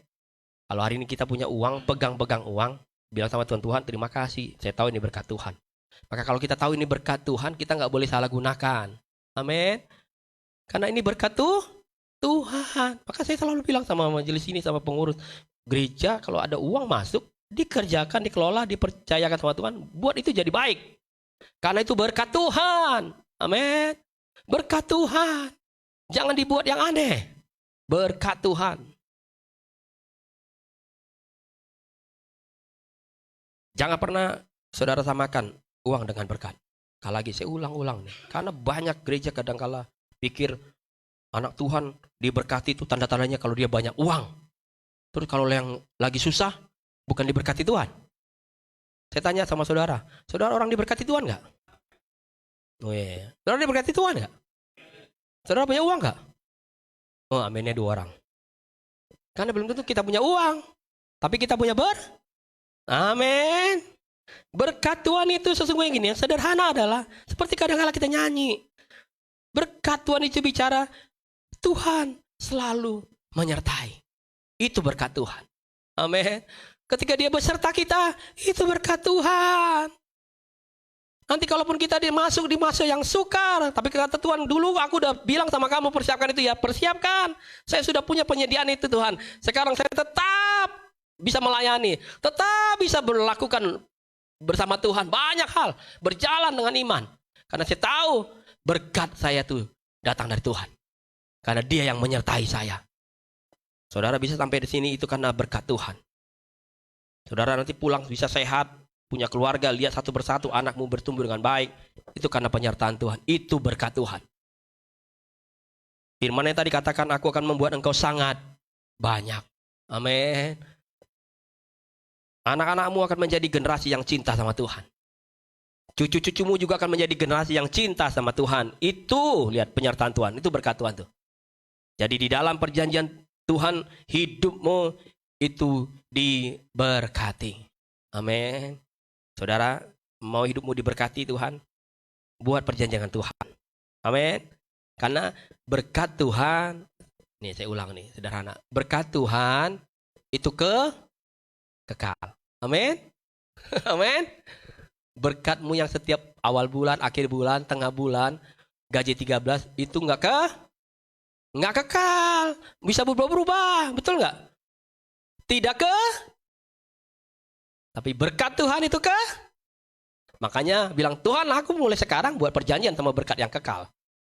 Kalau hari ini kita punya uang, pegang-pegang uang, bilang sama Tuhan, terima kasih, saya tahu ini berkat Tuhan. Maka kalau kita tahu ini berkat Tuhan, kita nggak boleh salah gunakan. Amin. Karena ini berkat Tuhan. Maka saya selalu bilang sama majelis ini, sama pengurus gereja, kalau ada uang masuk, dikerjakan, dikelola, dipercayakan sama Tuhan, buat itu jadi baik. Karena itu berkat Tuhan. Amin. Berkat Tuhan. Jangan dibuat yang aneh. Berkat Tuhan. Jangan pernah saudara samakan uang dengan berkat. Sekali lagi saya ulang-ulang nih. Karena banyak gereja kadangkala pikir anak Tuhan diberkati itu tanda-tandanya kalau dia banyak uang. Terus kalau yang lagi susah, bukan diberkati Tuhan. Saya tanya sama saudara, saudara orang diberkati Tuhan nggak? Oh iya, saudara diberkati Tuhan nggak? Saudara punya uang nggak? Oh aminnya 2 orang. Karena belum tentu kita punya uang, tapi kita punya Amin. Berkat Tuhan itu sesungguhnya gini, yang sederhana adalah seperti kadang-kala kita nyanyi. Berkat Tuhan itu bicara, Tuhan selalu menyertai. Itu berkat Tuhan. Amin. Ketika dia beserta kita, itu berkat Tuhan. Nanti kalaupun kita masuk di masa yang sukar, tapi kata Tuhan, dulu aku udah bilang sama kamu persiapkan itu ya, persiapkan. Saya sudah punya penyediaan itu Tuhan. Sekarang saya tetap bisa melayani, tetap bisa melakukan bersama Tuhan banyak hal, berjalan dengan iman. Karena saya tahu berkat saya tuh datang dari Tuhan. Karena dia yang menyertai saya. Saudara bisa sampai di sini itu karena berkat Tuhan. Saudara nanti pulang bisa sehat, punya keluarga, lihat satu persatu anakmu bertumbuh dengan baik. Itu karena penyertaan Tuhan. Itu berkat Tuhan. Firman yang tadi katakan, aku akan membuat engkau sangat banyak. Amin. Anak-anakmu akan menjadi generasi yang cinta sama Tuhan. Cucu-cucumu juga akan menjadi generasi yang cinta sama Tuhan. Itu, lihat penyertaan Tuhan. Itu berkat Tuhan tuh. Jadi di dalam perjanjian Tuhan, hidupmu itu diberkati. Amin. Saudara, mau hidupmu diberkati Tuhan? Buat perjanjian dengan Tuhan. Amin. Karena berkat Tuhan, nih saya ulang nih, sederhana. Berkat Tuhan itu kekal. Amin. Amin. Berkatmu yang setiap awal bulan, akhir bulan, tengah bulan, gaji 13 itu nggak kekal. Bisa berubah-ubah, betul nggak? Tidak tapi berkat Tuhan itu Makanya bilang, Tuhan aku mulai sekarang buat perjanjian sama berkat yang kekal.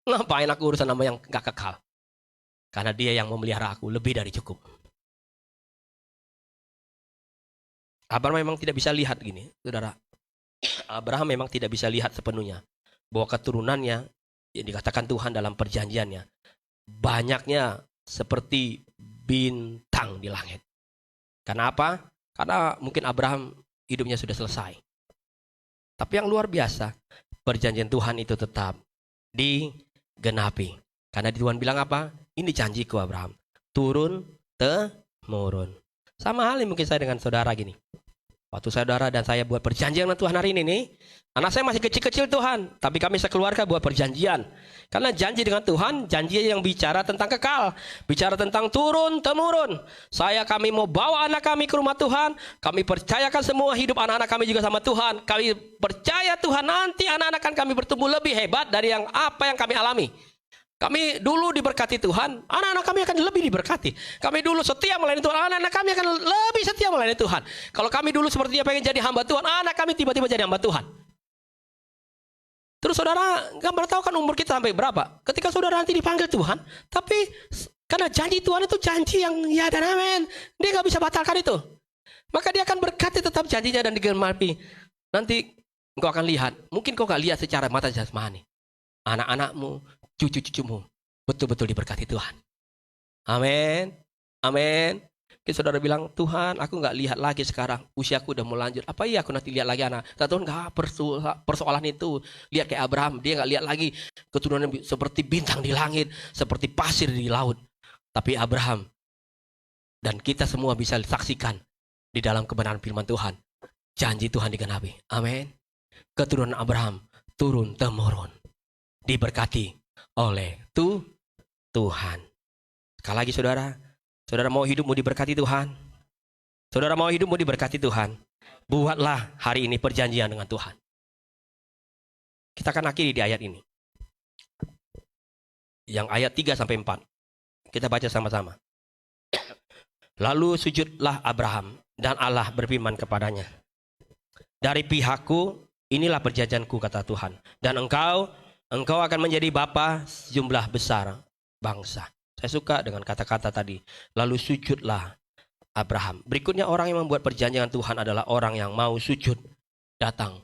Ngapain aku urusan sama yang nggak kekal? Karena dia yang memelihara aku lebih dari cukup. Abraham memang tidak bisa lihat gini, saudara. Abraham memang tidak bisa lihat sepenuhnya bahwa keturunannya yang dikatakan Tuhan dalam perjanjiannya, banyaknya seperti bintang di langit. Karena apa? Karena mungkin Abraham hidupnya sudah selesai. Tapi yang luar biasa, perjanjian Tuhan itu tetap digenapi. Karena Tuhan bilang apa? Ini janjiku Abraham, turun temurun. Sama halnya mungkin saya dengan saudara gini. Waktu saudara dan saya buat perjanjian dengan Tuhan hari ini nih, anak saya masih kecil-kecil Tuhan, tapi kami sekeluarga buat perjanjian. Karena janji dengan Tuhan, janji yang bicara tentang kekal, bicara tentang turun temurun. Kami mau bawa anak kami ke rumah Tuhan, kami percayakan semua hidup anak-anak kami juga sama Tuhan. Kami percaya Tuhan nanti anak-anak kami bertumbuh lebih hebat dari apa yang kami alami. Kami dulu diberkati Tuhan, anak-anak kami akan lebih diberkati. Kami dulu setia melayani Tuhan, anak-anak kami akan lebih setia melayani Tuhan. Kalau kami dulu sepertinya pengen jadi hamba Tuhan, anak kami tiba-tiba jadi hamba Tuhan. Terus saudara nggak pernah tahu kan umur kita sampai berapa. Ketika saudara nanti dipanggil Tuhan, tapi karena janji Tuhan itu janji yang ya dan amin, dia nggak bisa batalkan itu. Maka dia akan berkati tetap janjinya dan digenapi. Nanti engkau akan lihat, mungkin kau nggak lihat secara mata jasmani, anak-anakmu, cucu-cucumu betul-betul diberkati Tuhan. Amin. Amin. Kita saudara bilang, Tuhan aku nggak lihat lagi sekarang, usiaku udah mau lanjut. Apa iya aku nanti lihat lagi anak? Kata Tuhan nggak persoalan itu. Lihat kayak Abraham, dia nggak lihat lagi keturunan seperti bintang di langit, seperti pasir di laut. Tapi Abraham dan kita semua bisa saksikan di dalam kebenaran firman Tuhan. Janji Tuhan digenapi. Amin. Keturunan Abraham turun temurun, diberkati oleh Tuhan. Sekali lagi saudara mau hidupmu diberkati Tuhan. Saudara mau hidupmu diberkati Tuhan. Buatlah hari ini perjanjian dengan Tuhan. Kita akan akhiri di ayat ini. Yang ayat 3 sampai 4. Kita baca sama-sama. Lalu sujudlah Abraham dan Allah berfirman kepadanya, dari pihakku inilah perjanjianku kata Tuhan, dan engkau akan menjadi bapa sejumlah besar bangsa. Saya suka dengan kata-kata tadi. Lalu sujudlah Abraham. Berikutnya orang yang membuat perjanjian Tuhan adalah orang yang mau sujud, datang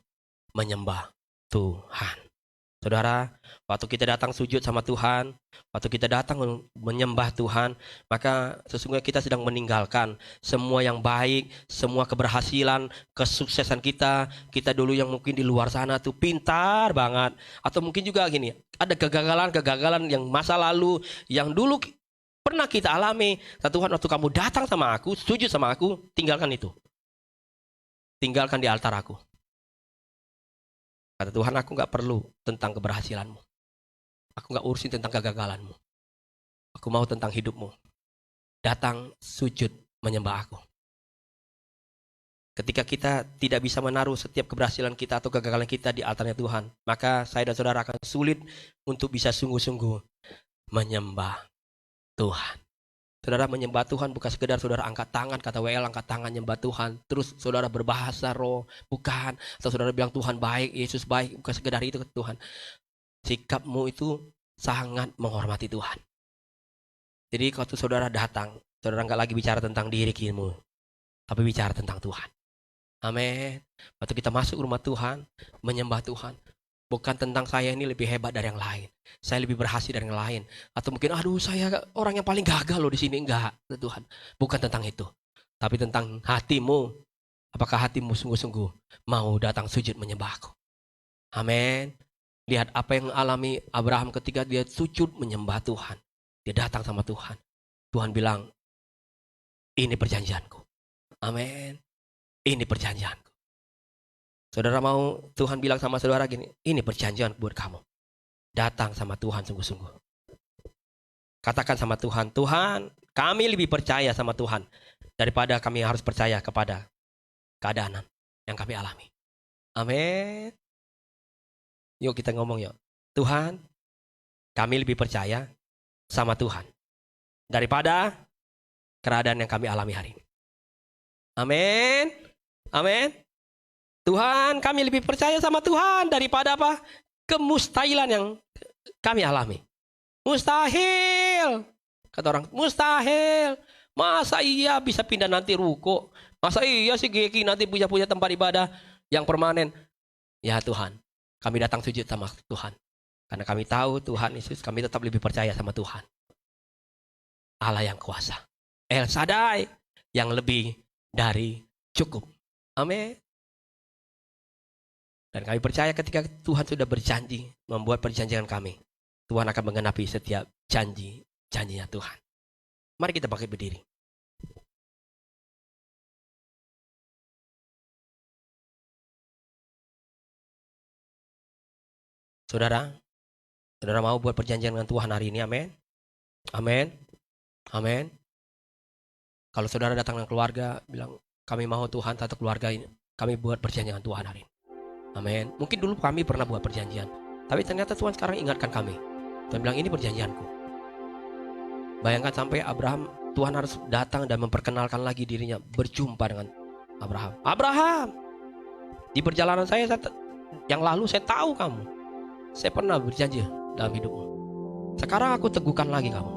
menyembah Tuhan. Saudara, waktu kita datang sujud sama Tuhan, waktu kita datang menyembah Tuhan, maka sesungguhnya kita sedang meninggalkan semua yang baik, semua keberhasilan, kesuksesan kita. Kita dulu yang mungkin di luar sana tuh pintar banget. Atau mungkin juga gini, ada kegagalan yang masa lalu, yang dulu pernah kita alami. Kata Tuhan, waktu kamu datang sama aku, sujud sama aku, tinggalkan itu. Tinggalkan di altar aku. Kata Tuhan, aku gak perlu tentang keberhasilanmu. Aku gak urusin tentang kegagalanmu. Aku mau tentang hidupmu. Datang sujud menyembah aku. Ketika kita tidak bisa menaruh setiap keberhasilan kita atau kegagalan kita di altarnya Tuhan, maka saya dan saudara akan sulit untuk bisa sungguh-sungguh menyembah Tuhan. Saudara menyembah Tuhan bukan sekedar saudara angkat tangan, kata WL angkat tangan nyembah Tuhan. Terus saudara berbahasa roh, bukan. Atau saudara bilang Tuhan baik, Yesus baik, bukan sekedar itu kata Tuhan. Sikapmu itu sangat menghormati Tuhan. Jadi kalau saudara datang, saudara nggak lagi bicara tentang diri kamu, tapi bicara tentang Tuhan. Amin. Waktu kita masuk rumah Tuhan, menyembah Tuhan, bukan tentang saya ini lebih hebat dari yang lain, saya lebih berhasil dari yang lain, atau mungkin aduh saya orang yang paling gagal loh di sini. Enggak, Tuhan, bukan tentang itu, tapi tentang hatimu. Apakah hatimu sungguh-sungguh mau datang sujud menyembahku? Amin. Lihat apa yang alami Abraham ketika dia sujud menyembah Tuhan. Dia datang sama Tuhan. Tuhan bilang, ini perjanjianku. Amin. Ini perjanjianku. Saudara mau Tuhan bilang sama saudara gini, ini perjanjian buat kamu. Datang sama Tuhan sungguh-sungguh. Katakan sama Tuhan, Tuhan, kami lebih percaya sama Tuhan daripada kami harus percaya kepada keadaan yang kami alami. Amin. Yuk kita ngomong yuk. Tuhan, kami lebih percaya sama Tuhan daripada keadaan yang kami alami hari ini. Amin. Amin. Tuhan, kami lebih percaya sama Tuhan daripada apa? Kemustahilan yang kami alami. Mustahil. Kata orang, mustahil. Masa iya bisa pindah nanti ruko? Masa iya si Geki nanti punya tempat ibadah yang permanen? Ya Tuhan, kami datang sujud sama Tuhan. Karena kami tahu Tuhan Yesus, kami tetap lebih percaya sama Tuhan. Allah yang kuasa. El Shaddai yang lebih dari cukup. Amin. Dan kami percaya ketika Tuhan sudah berjanji membuat perjanjian kami, Tuhan akan menggenapi setiap janjinya Tuhan. Mari kita bangkit berdiri. Saudara mau buat perjanjian dengan Tuhan hari ini, amin? Amin. Amin. Kalau saudara datang dengan keluarga, bilang, kami mau Tuhan, satu keluarga ini, kami buat perjanjian dengan Tuhan hari ini. Amin. Mungkin dulu kami pernah buat perjanjian, tapi ternyata Tuhan sekarang ingatkan kami. Tuhan bilang, ini perjanjianku. Bayangkan sampai Abraham, Tuhan harus datang dan memperkenalkan lagi dirinya, berjumpa dengan Abraham. Abraham, di perjalanan saya yang lalu saya tahu kamu. Saya pernah berjanji dalam hidupmu. Sekarang aku teguhkan lagi kamu.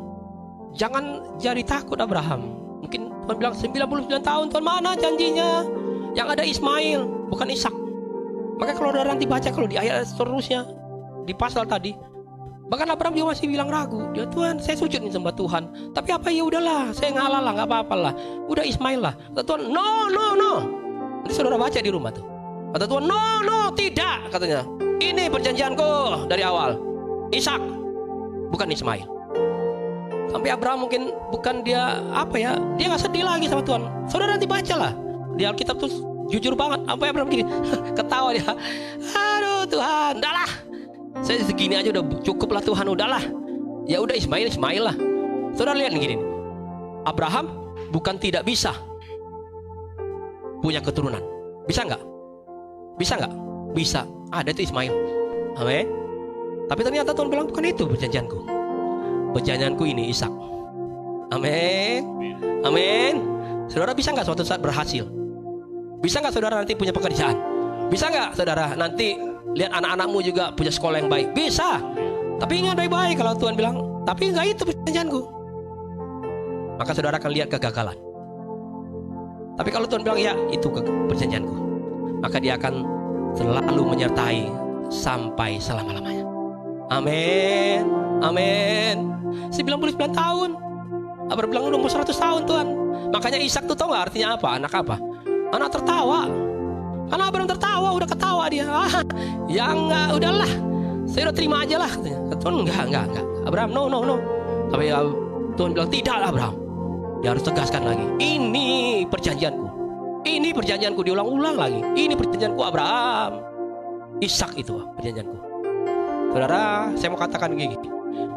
Jangan jadi takut Abraham. Mungkin Tuhan bilang 99 tahun, Tuhan mana janjinya? Yang ada Ismail, bukan Ishak. Maka kalau saudara nanti baca, kalau di ayat seterusnya, di pasal tadi, bahkan Abraham juga masih bilang ragu. Dia, Tuhan, saya sujud nih sembah Tuhan. Tapi apa, ya udahlah, saya ngalah lah, nggak apa-apa lah. Udah Ismail lah. Kata Tuhan, no. Nanti saudara baca di rumah tuh. Kata Tuhan, no, tidak, katanya. Ini perjanjianku dari awal. Ishak, bukan Ismail. Sampai Abraham mungkin bukan dia dia nggak sedih lagi sama Tuhan. Saudara nanti baca lah di Alkitab tuh jujur banget. Apa Abraham gini, ketawa dia. Aduh Tuhan, udahlah. Saya segini aja udah cukup lah Tuhan, udahlah. Ya udah Ismail lah. Saudara lihat gini. Abraham bukan tidak bisa punya keturunan. Bisa nggak? Bisa. Ada itu Ismail. Amin. Tapi ternyata Tuhan bilang bukan itu perjanjianku. Perjanjianku ini Ishak. Amin. Saudara bisa nggak suatu saat berhasil? Bisa nggak saudara nanti punya pekerjaan? Bisa nggak saudara nanti lihat anak-anakmu juga punya sekolah yang baik? Bisa. Tapi ingat baik-baik kalau Tuhan bilang, tapi nggak itu perjanjianku. Maka saudara akan lihat kegagalan. Tapi kalau Tuhan bilang ya itu perjanjianku, maka dia akan selalu menyertai sampai selama-lamanya. Amin. 99 tahun. Abraham bilang udah umur 100 tahun Tuhan. Makanya Ishak tuh tahu gak artinya apa? Anak apa? Anak tertawa. Karena Abraham tertawa, udah ketawa dia. Udahlah. Saya udah terima aja lah. Tuhan enggak. Abraham no. Tapi Tuhan bilang tidak Abraham. Dia harus tegaskan lagi. Ini perjanjianku diulang-ulang lagi. Ini perjanjianku Abraham. Ishak itu perjanjianku. Saudara, saya mau katakan gini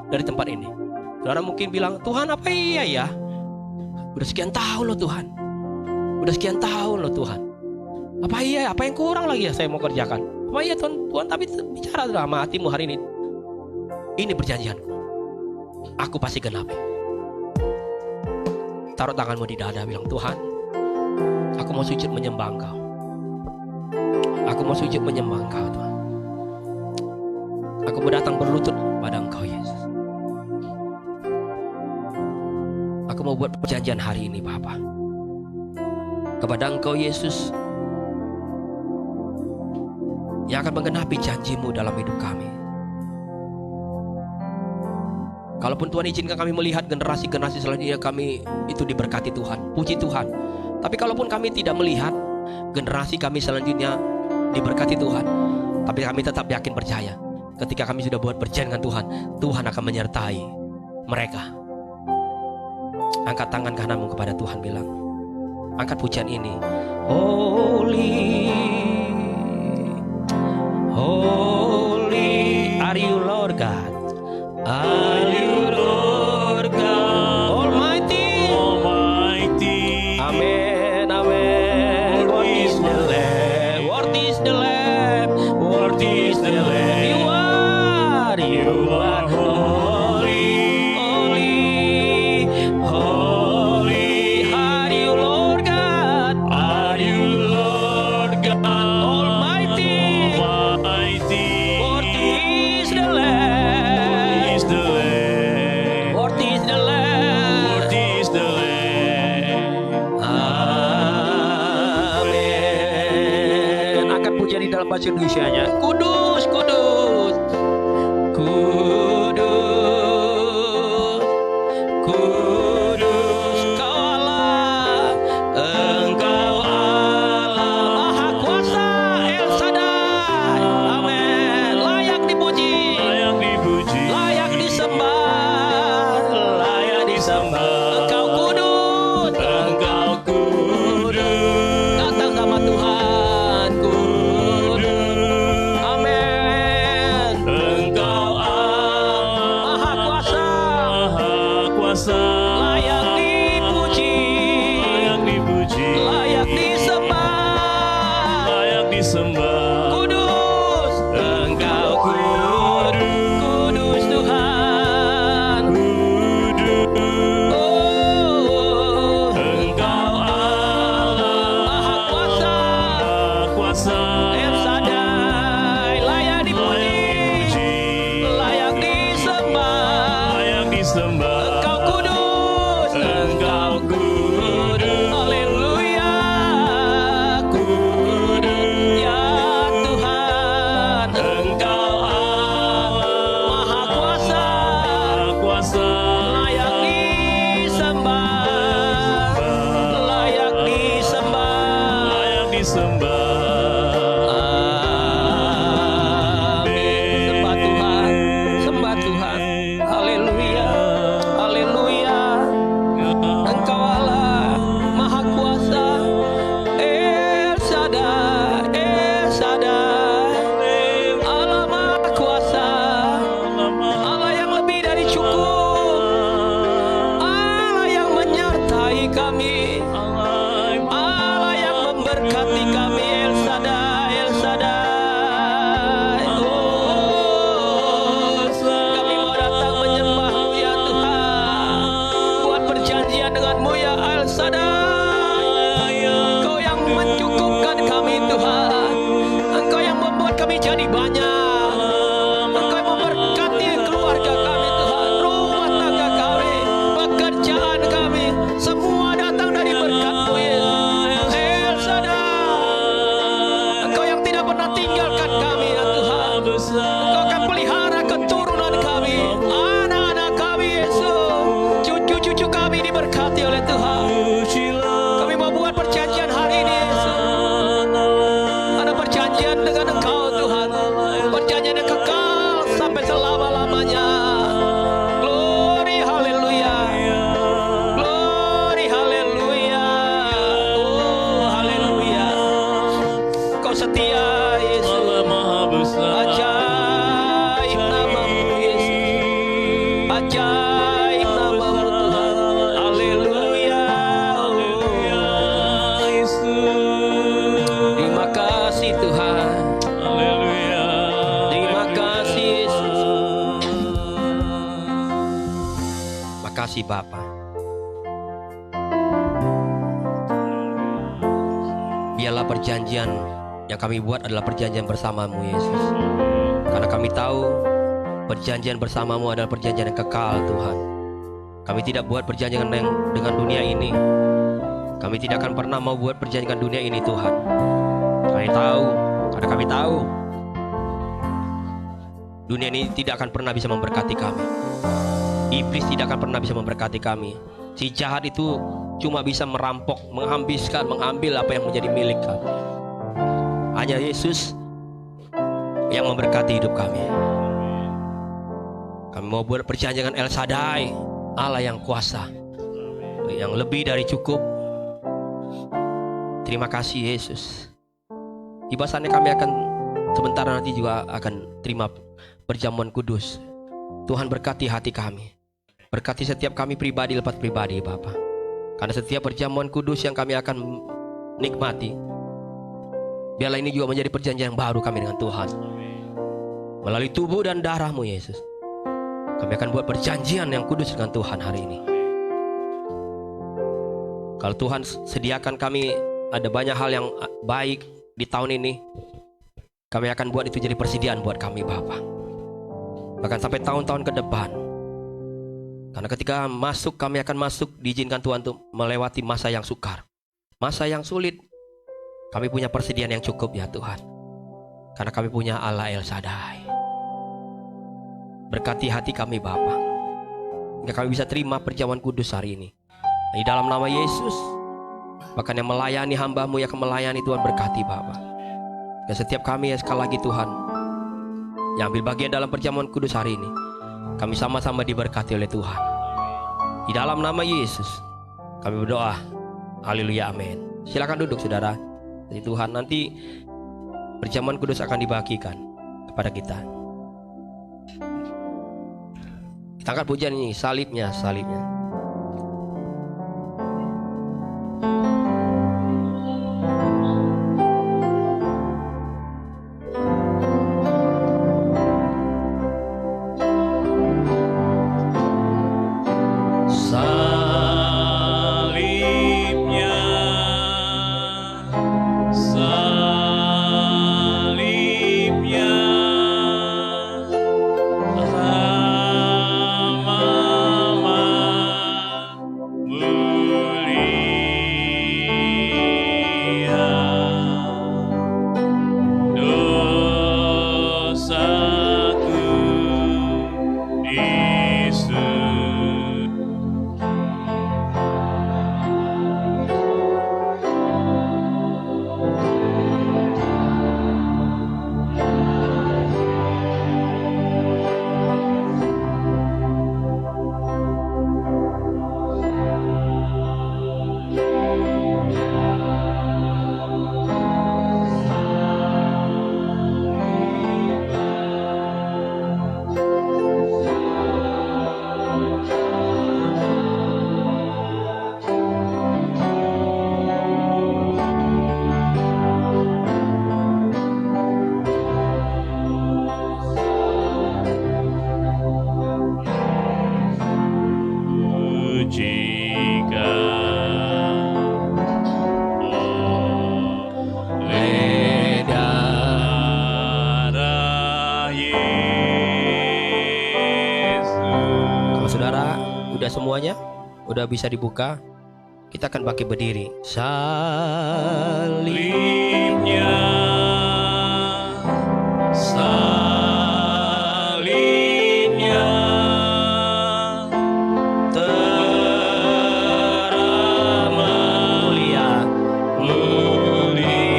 dari tempat ini. Saudara mungkin bilang, Tuhan apa iya ya? Udah sekian tahun loh Tuhan. Apa iya? Apa yang kurang lagi ya saya mau kerjakan? Apa iya Tuhan tapi bicara sama hatimu hari ini. Ini perjanjianku. Aku pasti genapi. Taruh tanganmu di dada, bilang Tuhan, aku mau sujud menyembah Engkau. Tuhan. Aku mau datang berlutut pada Engkau Yesus. Aku mau buat perjanjian hari ini Bapa kepada Engkau Yesus yang akan menggenapi janji-Mu dalam hidup kami. Kalaupun Tuhan izinkan kami melihat generasi-generasi selanjutnya kami itu diberkati Tuhan, puji Tuhan. Tapi kalaupun kami tidak melihat generasi kami selanjutnya diberkati Tuhan, tapi kami tetap yakin percaya ketika kami sudah buat perjanjian dengan Tuhan, Tuhan akan menyertai mereka. Angkat tangan kananmu kepada Tuhan, bilang, angkat pujian ini. Holy are you Lord God. Are you Lord God Almighty. Amen. What is the Lamb? You are holy. Are you Lord God? Almighty. What is the Lamb? What is the Lamb? Amen. Angkat pujian di dalam bahasa Indonesianya. Kudus. kami, Allah yang memberkati kami, El Shaddai, El Shaddai. Oh, kami mau datang menyembah-Mu ya Tuhan, buat perjanjian dengan-Mu ya El Shaddai. Engkau yang mencukupkan kami Tuhan, Engkau yang membuat kami jadi banyak, Engkau yang memberkati keluarga kami Tuhan, rumah tangga kami, pekerjaan kami, semua datang dari berkat-Mu Yesus. El Shaddai, Engkau yang tidak pernah tinggalkan kami ya Tuhan. Engkau akan pelihara keturunan kami, anak-anak kami Yesus, cucu-cucu kami diberkati oleh Tuhan. Kami mau buat perjanjian hari ini Yesus, ada perjanjian dengan Engkau Tuhan, perjanjian yang kekal sampai selama-lamanya. Glory haleluya, glory haleluya, oh haleluya. Kau setia Yesus, ajaib nama-Mu Yesus, ajaib nama-Mu Tuhan. Haleluya, terima kasih Tuhan, terima kasih Yesus. Makasih Bapa. Biarlah perjanjian yang kami buat adalah perjanjian bersama-Mu Yesus, karena kami tahu perjanjian bersama-Mu adalah perjanjian yang kekal Tuhan. Kami tidak buat perjanjian dengan dunia ini. Kami tidak akan pernah mau buat perjanjian dengan dunia ini Tuhan. Kami tahu, karena kami tahu dunia ini tidak akan pernah bisa memberkati kami. Iblis tidak akan pernah bisa memberkati kami. Si jahat itu cuma bisa merampok, menghabiskan, mengambil apa yang menjadi milik kami. Hanya Yesus yang memberkati hidup kami. Kami mau buat perjanjian dengan El Shaddai, Allah yang kuasa, yang lebih dari cukup. Terima kasih Yesus. Tiba saatnya kami akan sebentar nanti juga akan terima perjamuan kudus. Tuhan berkati hati kami, berkati setiap kami pribadi lepas pribadi Bapa. Karena setiap perjamuan kudus yang kami akan nikmati, biarlah ini juga menjadi perjanjian yang baru kami dengan Tuhan. Melalui tubuh dan darah-Mu Yesus, kami akan buat perjanjian yang kudus dengan Tuhan hari ini. Kalau Tuhan sediakan kami ada banyak hal yang baik di tahun ini, kami akan buat itu jadi persediaan buat kami Bapa, bahkan sampai tahun-tahun ke depan. Karena ketika masuk, kami akan masuk, diizinkan Tuhan untuk melewati masa yang sukar, masa yang sulit. Kami punya persediaan yang cukup ya Tuhan, karena kami punya Allah El Shaddai. Berkati hati kami Bapa, hingga kami bisa terima perjamuan kudus hari ini. Di dalam nama Yesus, bahkan yang melayani hamba-Mu yang akan melayani Tuhan, berkati Bapa. Dan setiap kami ya sekali lagi Tuhan, yang ambil bagian dalam perjamuan kudus hari ini, kami sama-sama diberkati oleh Tuhan. Di dalam nama Yesus kami berdoa. Haleluya, amin. Silakan duduk saudara. Jadi Tuhan, nanti perjamuan kudus akan dibagikan kepada kita. Kita angkat pujian ini, salibnya, salibnya. Salibnya, semuanya? Udah bisa dibuka? Kita akan pakai berdiri. Salibnya, salibnya teramat mulia, mulia.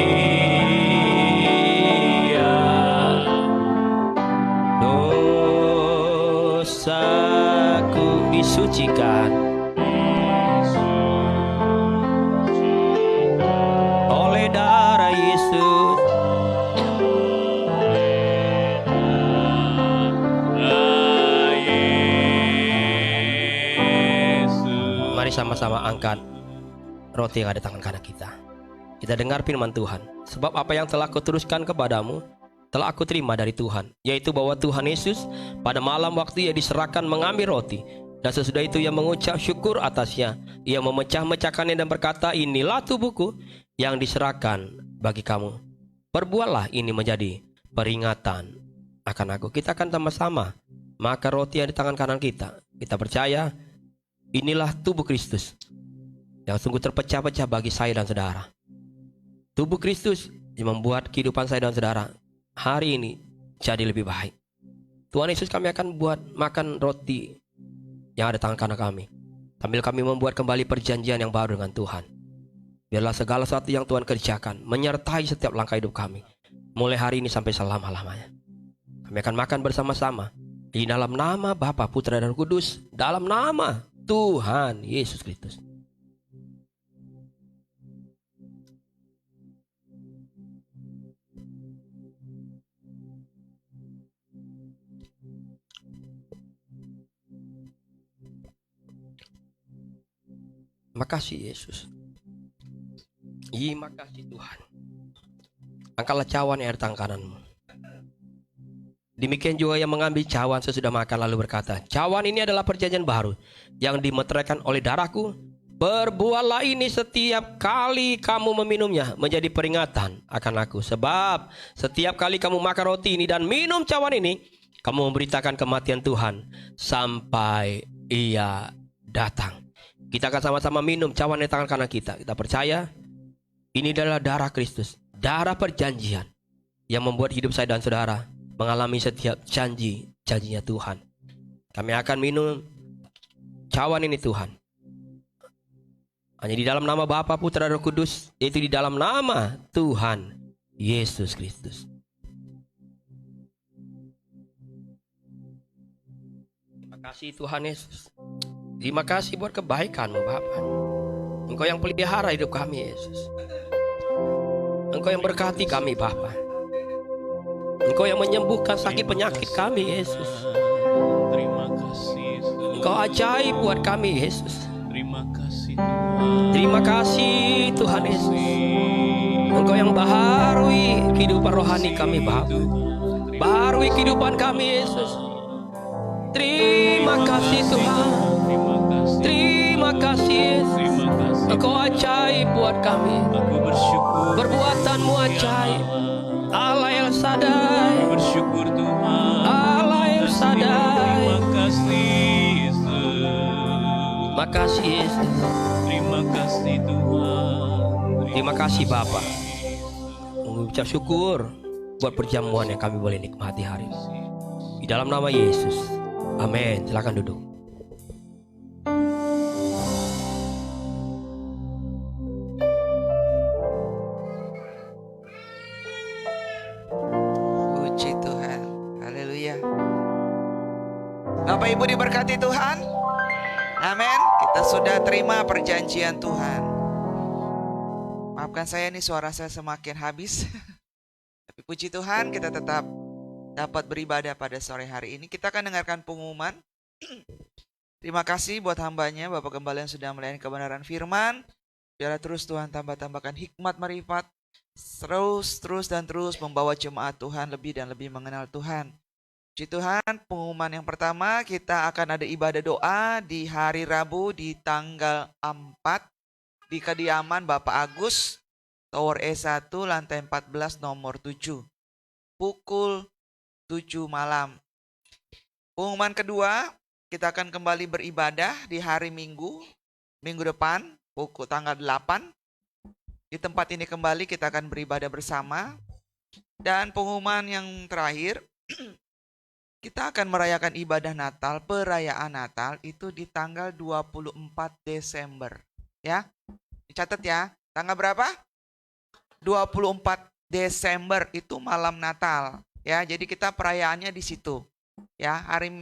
Dosaku disucikan oleh darah Yesus. Mari sama-sama angkat roti yang ada di tangan kanan kita. Kita dengar firman Tuhan. Sebab apa yang telah kuteruskan kepadamu telah aku terima dari Tuhan, yaitu bahwa Tuhan Yesus pada malam waktu ia diserahkan mengambil roti, dan sesudah itu ia mengucap syukur atasnya. Ia memecah-mecahkannya dan berkata, inilah tubuhku yang diserahkan bagi kamu. Perbuatlah ini menjadi peringatan akan aku. Kita akan sama-sama makan roti yang di tangan kanan kita. Kita percaya inilah tubuh Kristus yang sungguh terpecah-pecah bagi saya dan saudara. Tubuh Kristus yang membuat kehidupan saya dan saudara hari ini jadi lebih baik. Tuhan Yesus, kami akan buat makan roti yang ada di tangan kanan kami, sambil kami membuat kembali perjanjian yang baru dengan Tuhan. Biarlah segala sesuatu yang Tuhan kerjakan menyertai setiap langkah hidup kami, mulai hari ini sampai selama-lamanya. Kami akan makan bersama-sama di dalam nama Bapa, Putra dan Roh Kudus, dalam nama Tuhan Yesus Kristus. Makasih Yesus. Terima kasih Tuhan. Angkatlah cawan yang ada di tangan kananmu. Demikian juga yang mengambil cawan sesudah makan lalu berkata, cawan ini adalah perjanjian baru yang dimeteraikan oleh darahku. Perbuatlah ini setiap kali kamu meminumnya menjadi peringatan akan aku. Sebab setiap kali kamu makan roti ini dan minum cawan ini, kamu memberitakan kematian Tuhan sampai ia datang. Kita akan sama-sama minum cawan di tangan kanan kita. Kita percaya ini adalah darah Kristus, darah perjanjian yang membuat hidup saya dan saudara mengalami setiap janji-janjinya Tuhan. Kami akan minum cawan ini Tuhan, hanya di dalam nama Bapa, Putra dan Roh Kudus, yaitu di dalam nama Tuhan Yesus Kristus. Terima kasih Tuhan Yesus. Terima kasih buat kebaikan-Mu Bapa. Engkau yang pelihara hidup kami Yesus. Engkau yang berkati kami Bapa. Engkau yang menyembuhkan sakit penyakit kami Yesus. Terima kasih. Engkau ajaib buat kami Yesus. Terima kasih Tuhan. Terima kasih Tuhan Yesus. Engkau yang baharui kehidupan rohani kami Bapa. Baharui kehidupan kami Yesus. Terima kasih Tuhan. Terima kasih Yesus. Engkau ajaib buat kami. Aku bersyukur. Perbuatan-Mu ajaib. Allah El Shaddai. Bersyukur Tuhan. Allah El Shaddai. Terima kasih Yesus. Makasih Yesus. Terima kasih Tuhan. Terima kasih Bapa. Mengucap syukur buat perjamuan yang kami boleh nikmati hari ini. Di dalam nama Yesus. Amin. Silakan duduk. Puji Tuhan. Haleluya. Bapak Ibu diberkati Tuhan. Amin. Kita sudah terima perjanjian Tuhan. Maafkan saya nih, suara saya semakin habis. Tapi puji Tuhan, kita tetap dapat beribadah pada sore hari ini. Kita akan dengarkan pengumuman. Terima kasih buat hambanya, Bapak Gembala yang sudah melayani kebenaran firman. Biarlah terus Tuhan tambah-tambahkan hikmat marifat, terus membawa jemaat Tuhan lebih dan lebih mengenal Tuhan. Puji Tuhan, pengumuman yang pertama, kita akan ada ibadah doa di hari Rabu di tanggal 4 di kediaman Bapak Agus, Tower E1, lantai 14, nomor 7, pukul 7 malam. Pengumuman kedua, kita akan kembali beribadah di hari Minggu depan, pukul tanggal 8. Di tempat ini kembali kita akan beribadah bersama. Dan pengumuman yang terakhir, kita akan merayakan ibadah Natal, perayaan Natal itu di tanggal 24 Desember. Ya, dicatat ya, tanggal berapa? 24 Desember itu malam Natal. Ya, jadi kita perayaannya di situ. Ya, hari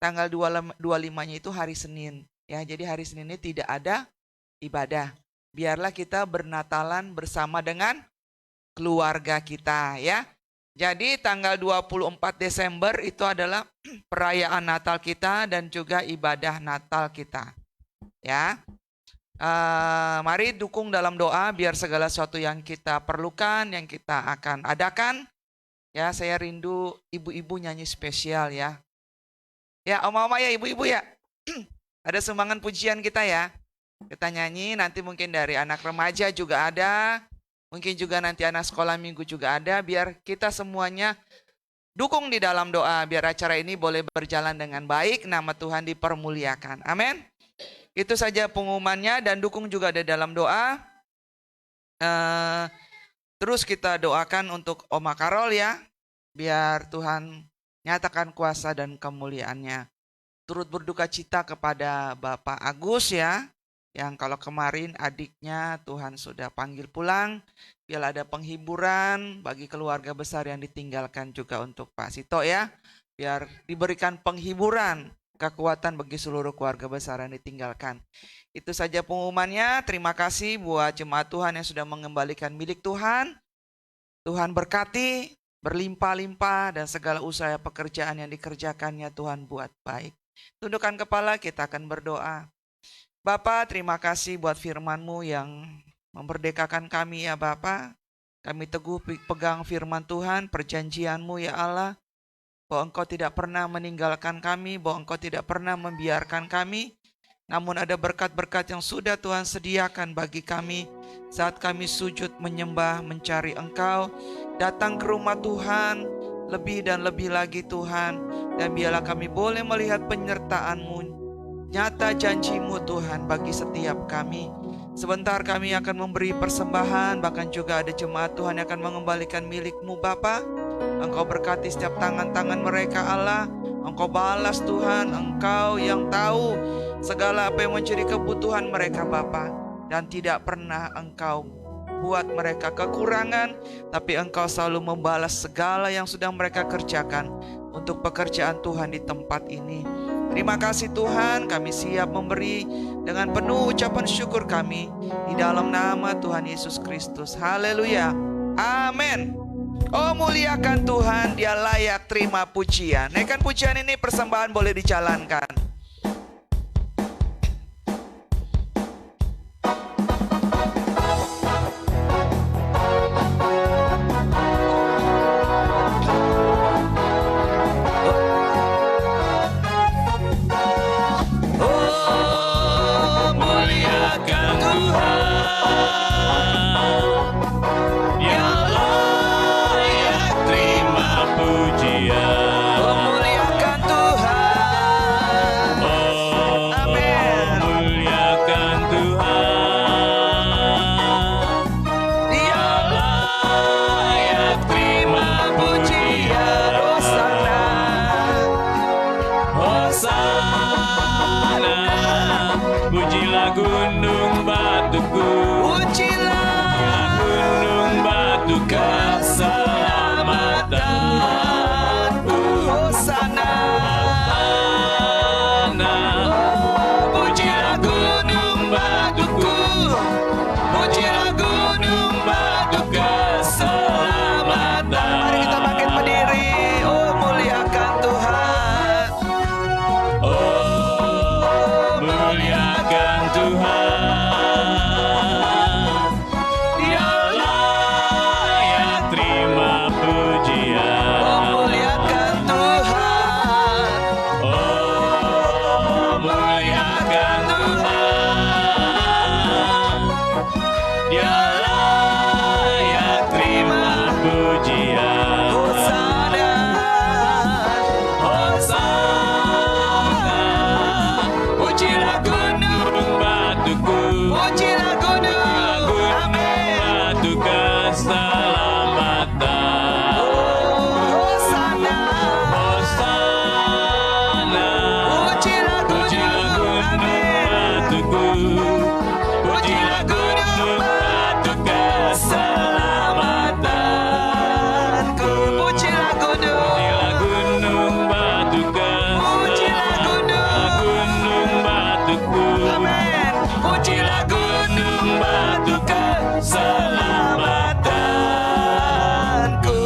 tanggal 25-nya itu hari Senin. Ya, jadi hari Senin ini tidak ada ibadah. Biarlah kita bernatalan bersama dengan keluarga kita, ya. Jadi tanggal 24 Desember itu adalah perayaan Natal kita dan juga ibadah Natal kita. Ya. Mari dukung dalam doa biar segala sesuatu yang kita perlukan, yang kita akan adakan. Ya, saya rindu ibu-ibu nyanyi spesial ya. Ya, oma-oma ya, ibu-ibu ya. Ada sumbangan pujian kita ya. Kita nyanyi, nanti mungkin dari anak remaja juga ada. Mungkin juga nanti anak sekolah minggu juga ada, biar kita semuanya dukung di dalam doa, biar acara ini boleh berjalan dengan baik, nama Tuhan dipermuliakan. Amin. Itu saja pengumumannya, dan dukung juga di dalam doa. Terus kita doakan untuk Oma Karol ya, biar Tuhan nyatakan kuasa dan kemuliaannya. Turut berduka cita kepada Bapak Agus ya, yang kalau kemarin adiknya Tuhan sudah panggil pulang, biar ada penghiburan bagi keluarga besar yang ditinggalkan juga untuk Pak Sito ya, biar diberikan penghiburan, kekuatan bagi seluruh keluarga besar yang ditinggalkan. Itu saja pengumumannya. Terima kasih buat jemaat Tuhan yang sudah mengembalikan milik Tuhan. Tuhan berkati, berlimpah-limpah, dan segala usaha pekerjaan yang dikerjakannya Tuhan buat baik. Tundukkan kepala, kita akan berdoa. Bapa, terima kasih buat firman-Mu yang memerdekakan kami ya Bapa. Kami teguh pegang firman Tuhan, perjanjian-Mu ya Allah, bahwa Engkau tidak pernah meninggalkan kami, bahwa Engkau tidak pernah membiarkan kami. Namun ada berkat-berkat yang sudah Tuhan sediakan bagi kami saat kami sujud menyembah, mencari Engkau, datang ke rumah Tuhan, lebih dan lebih lagi Tuhan. Dan biarlah kami boleh melihat penyertaan-Mu, nyata janji-Mu Tuhan bagi setiap kami. Sebentar kami akan memberi persembahan, bahkan juga ada jemaat Tuhan yang akan mengembalikan milik-Mu Bapa. Engkau berkati setiap tangan-tangan mereka Allah. Engkau balas Tuhan, Engkau yang tahu segala apa yang menjadi kebutuhan mereka Bapa. Dan tidak pernah Engkau buat mereka kekurangan, tapi Engkau selalu membalas segala yang sudah mereka kerjakan untuk pekerjaan Tuhan di tempat ini. Terima kasih Tuhan, kami siap memberi dengan penuh ucapan syukur kami di dalam nama Tuhan Yesus Kristus. Haleluya. Amin. Oh, muliakan Tuhan, Dia layak terima pujian. Naikkan pujian ini, persembahan boleh dijalankan. Hosana, Hosana. keselamatan. Hosana, Hosana, pujilah pujilah gunung, gunung amin. batuku, pujilah gunung batu keselamatanku. Pujilah gunung, Pujilah gunung batu pujilah gunung batuku. amin. Pujilah gunung batu keselamatanku.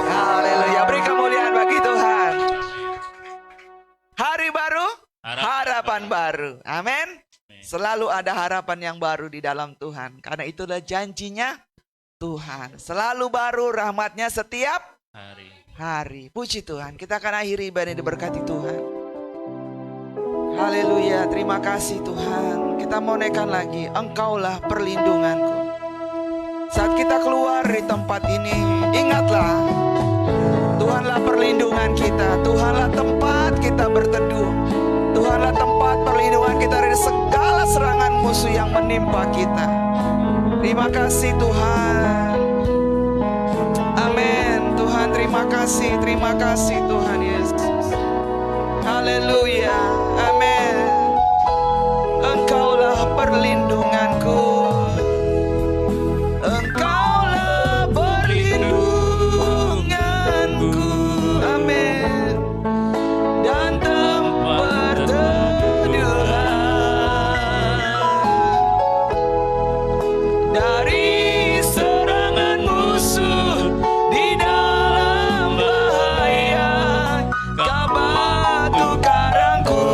Haleluya, beri kemuliaan bagi Tuhan. Hari baru, harapan baru. Amin. Selalu ada harapan yang baru di dalam Tuhan. Karena itulah janjinya Tuhan. Selalu baru rahmatnya setiap hari. Puji Tuhan. Kita akan akhiri ibadah ini diberkati Tuhan. Haleluya. Terima kasih Tuhan. Kita mau naikkan lagi. Engkaulah perlindunganku. Saat kita keluar di tempat ini, ingatlah, Tuhanlah perlindungan kita. Tuhanlah tempat kita berteduh. Tuhanlah tempat perlindungan kita dari segala serangan musuh yang menimpa kita. Terima kasih Tuhan. Amin. Tuhan, terima kasih Tuhan Yesus. Haleluya. Amin. Engkaulah perlindunganku. Engkaulah perlindunganku. Amin. Dan tempat perteduhan dari serangan musuh di dalam bahaya. Kau batu karangku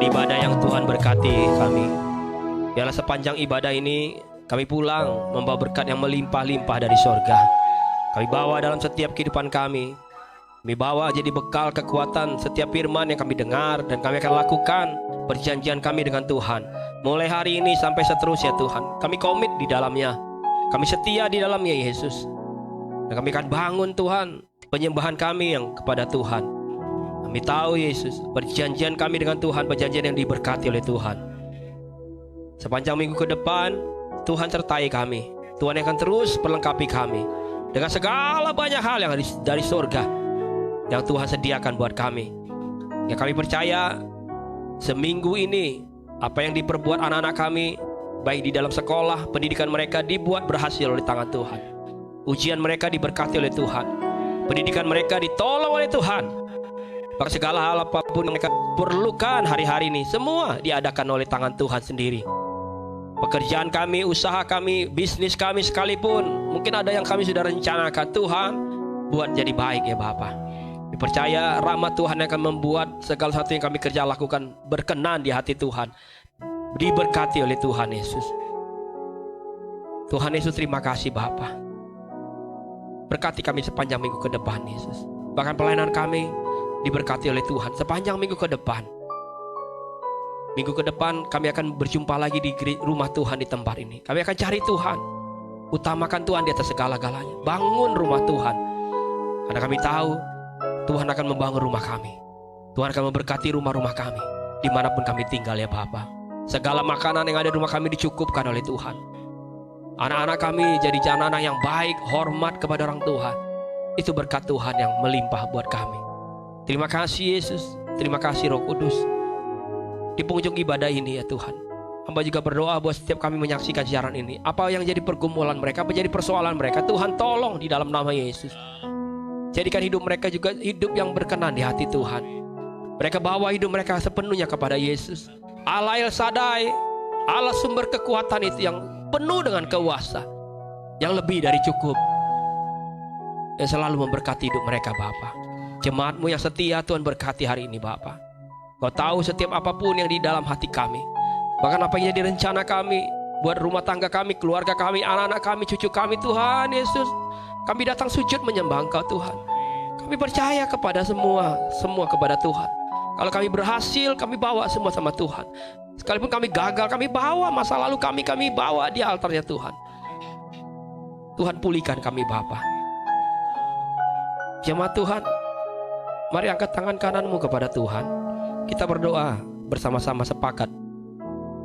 ibadah yang Tuhan berkati kami. Biarlah sepanjang ibadah ini kami pulang membawa berkat yang melimpah-limpah dari sorga. Kami bawa dalam setiap kehidupan kami. Kami bawa jadi bekal kekuatan setiap firman yang kami dengar, dan kami akan lakukan perjanjian kami dengan Tuhan. Mulai hari ini sampai seterusnya Tuhan, kami komit di dalamnya. Kami setia di dalamnya Yesus. Dan kami akan bangun Tuhan penyembahan kami yang kepada Tuhan. Kami tahu Yesus, perjanjian kami dengan Tuhan, perjanjian yang diberkati oleh Tuhan. Sepanjang minggu ke depan, Tuhan sertai kami. Tuhan akan terus perlengkapi kami dengan segala banyak hal yang dari surga yang Tuhan sediakan buat kami. Ya, kami percaya seminggu ini apa yang diperbuat anak-anak kami, baik di dalam sekolah, pendidikan mereka dibuat berhasil oleh tangan Tuhan. Ujian mereka diberkati oleh Tuhan. Pendidikan mereka ditolong oleh Tuhan. Maka segala hal apapun yang mereka perlukan hari-hari ini, semua diadakan oleh tangan Tuhan sendiri. Pekerjaan kami, usaha kami, bisnis kami sekalipun, mungkin ada yang kami sudah rencanakan, Tuhan buat jadi baik ya Bapa. Dipercaya rahmat Tuhan yang akan membuat segala sesuatu yang kami kerja lakukan berkenan di hati Tuhan, diberkati oleh Tuhan Yesus. Tuhan Yesus, terima kasih Bapa. Berkati kami sepanjang minggu ke depan Yesus. Bahkan pelayanan kami diberkati oleh Tuhan sepanjang minggu ke depan. Minggu ke depan kami akan berjumpa lagi di rumah Tuhan di tempat ini. Kami akan cari Tuhan. Utamakan Tuhan di atas segala-galanya. Bangun rumah Tuhan. Karena kami tahu Tuhan akan membangun rumah kami. Tuhan akan memberkati rumah-rumah kami dimanapun kami tinggal ya Bapa. Segala makanan yang ada di rumah kami dicukupkan oleh Tuhan. Anak-anak kami jadi anak-anak yang baik, hormat kepada orang Tuhan. Itu berkat Tuhan yang melimpah buat kami. Terima kasih Yesus. Terima kasih Roh Kudus. Di penghujung ibadah ini ya Tuhan, hamba juga berdoa buat setiap kami menyaksikan siaran ini. Apa yang jadi pergumulan mereka, apa jadi persoalan mereka, Tuhan tolong di dalam nama Yesus. Jadikan hidup mereka juga hidup yang berkenan di hati Tuhan. Mereka bawa hidup mereka sepenuhnya kepada Yesus. Allah El Shaddai, Allah sumber kekuatan itu yang penuh dengan kuasa, yang lebih dari cukup, yang selalu memberkati hidup mereka Bapa. Jemaat-Mu yang setia Tuhan berkati hari ini Bapa. Kau tahu setiap apapun yang di dalam hati kami. Bahkan apa yang jadi rencana kami, buat rumah tangga kami, keluarga kami, anak-anak kami, cucu kami, Tuhan Yesus. Kami datang sujud menyembah Engkau Tuhan. Kami percaya kepada semua kepada Tuhan. Kalau kami berhasil, kami bawa semua sama Tuhan. Sekalipun kami gagal, kami bawa masa lalu kami bawa di altarnya Tuhan. Tuhan pulihkan kami Bapa. Jemaat Tuhan, mari angkat tangan kananmu kepada Tuhan. Kita berdoa bersama-sama sepakat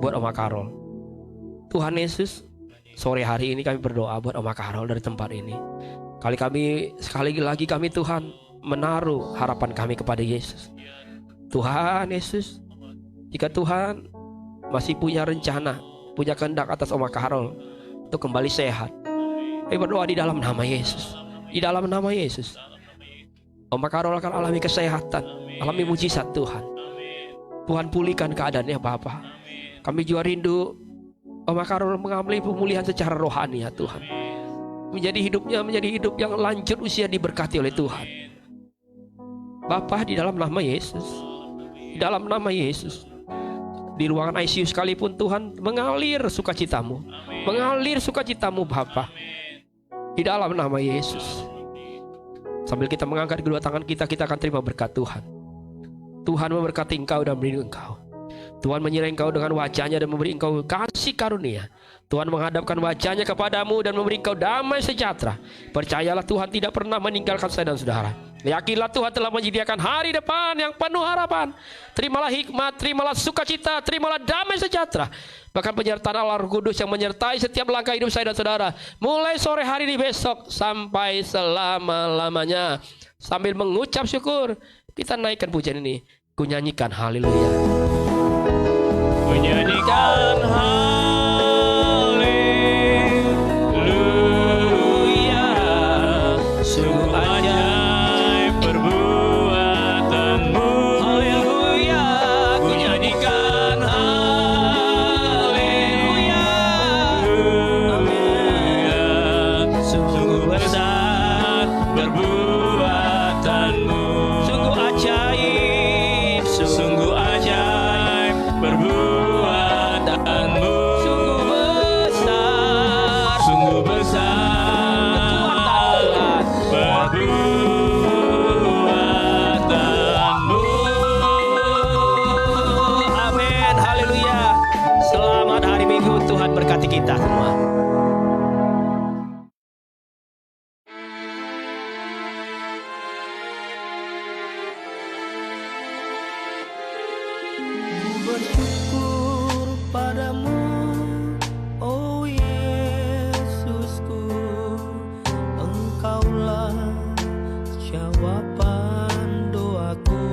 buat Oma Karol. Tuhan Yesus, sore hari ini kami berdoa buat Oma Karol dari tempat ini. Sekali lagi kami Tuhan menaruh harapan kami kepada Yesus. Tuhan Yesus, jika Tuhan masih punya rencana, punya kehendak atas Oma Karol untuk kembali sehat, kami berdoa di dalam nama Yesus. Di dalam nama Yesus, Oma Karol akan alami kesehatan, alami mujizat Tuhan. Tuhan pulihkan keadaannya Bapa. Kami juga rindu Oma Karol mengalami pemulihan secara rohani ya Tuhan. Menjadi hidup yang lanjut usia diberkati oleh Tuhan. Bapa, di dalam nama Yesus. Di dalam nama Yesus. Di ruangan ICU sekalipun Tuhan mengalir sukacitamu. Mengalir sukacitamu Bapa. Di dalam nama Yesus. Sambil kita mengangkat kedua tangan kita akan terima berkat Tuhan. Tuhan memberkati engkau dan melindungi engkau. Tuhan menyertai engkau dengan wajahnya dan memberi engkau kasih karunia. Tuhan menghadapkan wajahnya kepadamu dan memberi engkau damai sejahtera. Percayalah Tuhan tidak pernah meninggalkan saya dan saudara. Yakinlah Tuhan telah menyediakan hari depan yang penuh harapan. Terimalah hikmat, terimalah sukacita, terimalah damai sejahtera. Bahkan penyertaan Allah Roh Kudus yang menyertai setiap langkah hidup saya dan saudara. Mulai sore hari ini besok sampai selama-lamanya. Sambil mengucap syukur, kita naikkan pujian ini. Ku nyanyikan haleluya. Ku nyanyikan haleluya. Sungguh ajaib perbuatanmu. Haleluya. Ku nyanyikan haleluya. Amin. Sungguh besar perbuatanmu. Sungguh ajaib. Sungguh ajaib perbuatanmu. Sungguh besar. Sungguh besar perbuatanmu. Amin, haleluya. Selamat hari Minggu, Tuhan berkati kita semua. Bersyukur padamu, oh Yesusku, Engkaulah jawaban doaku.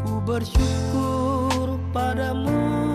Ku bersyukur padamu,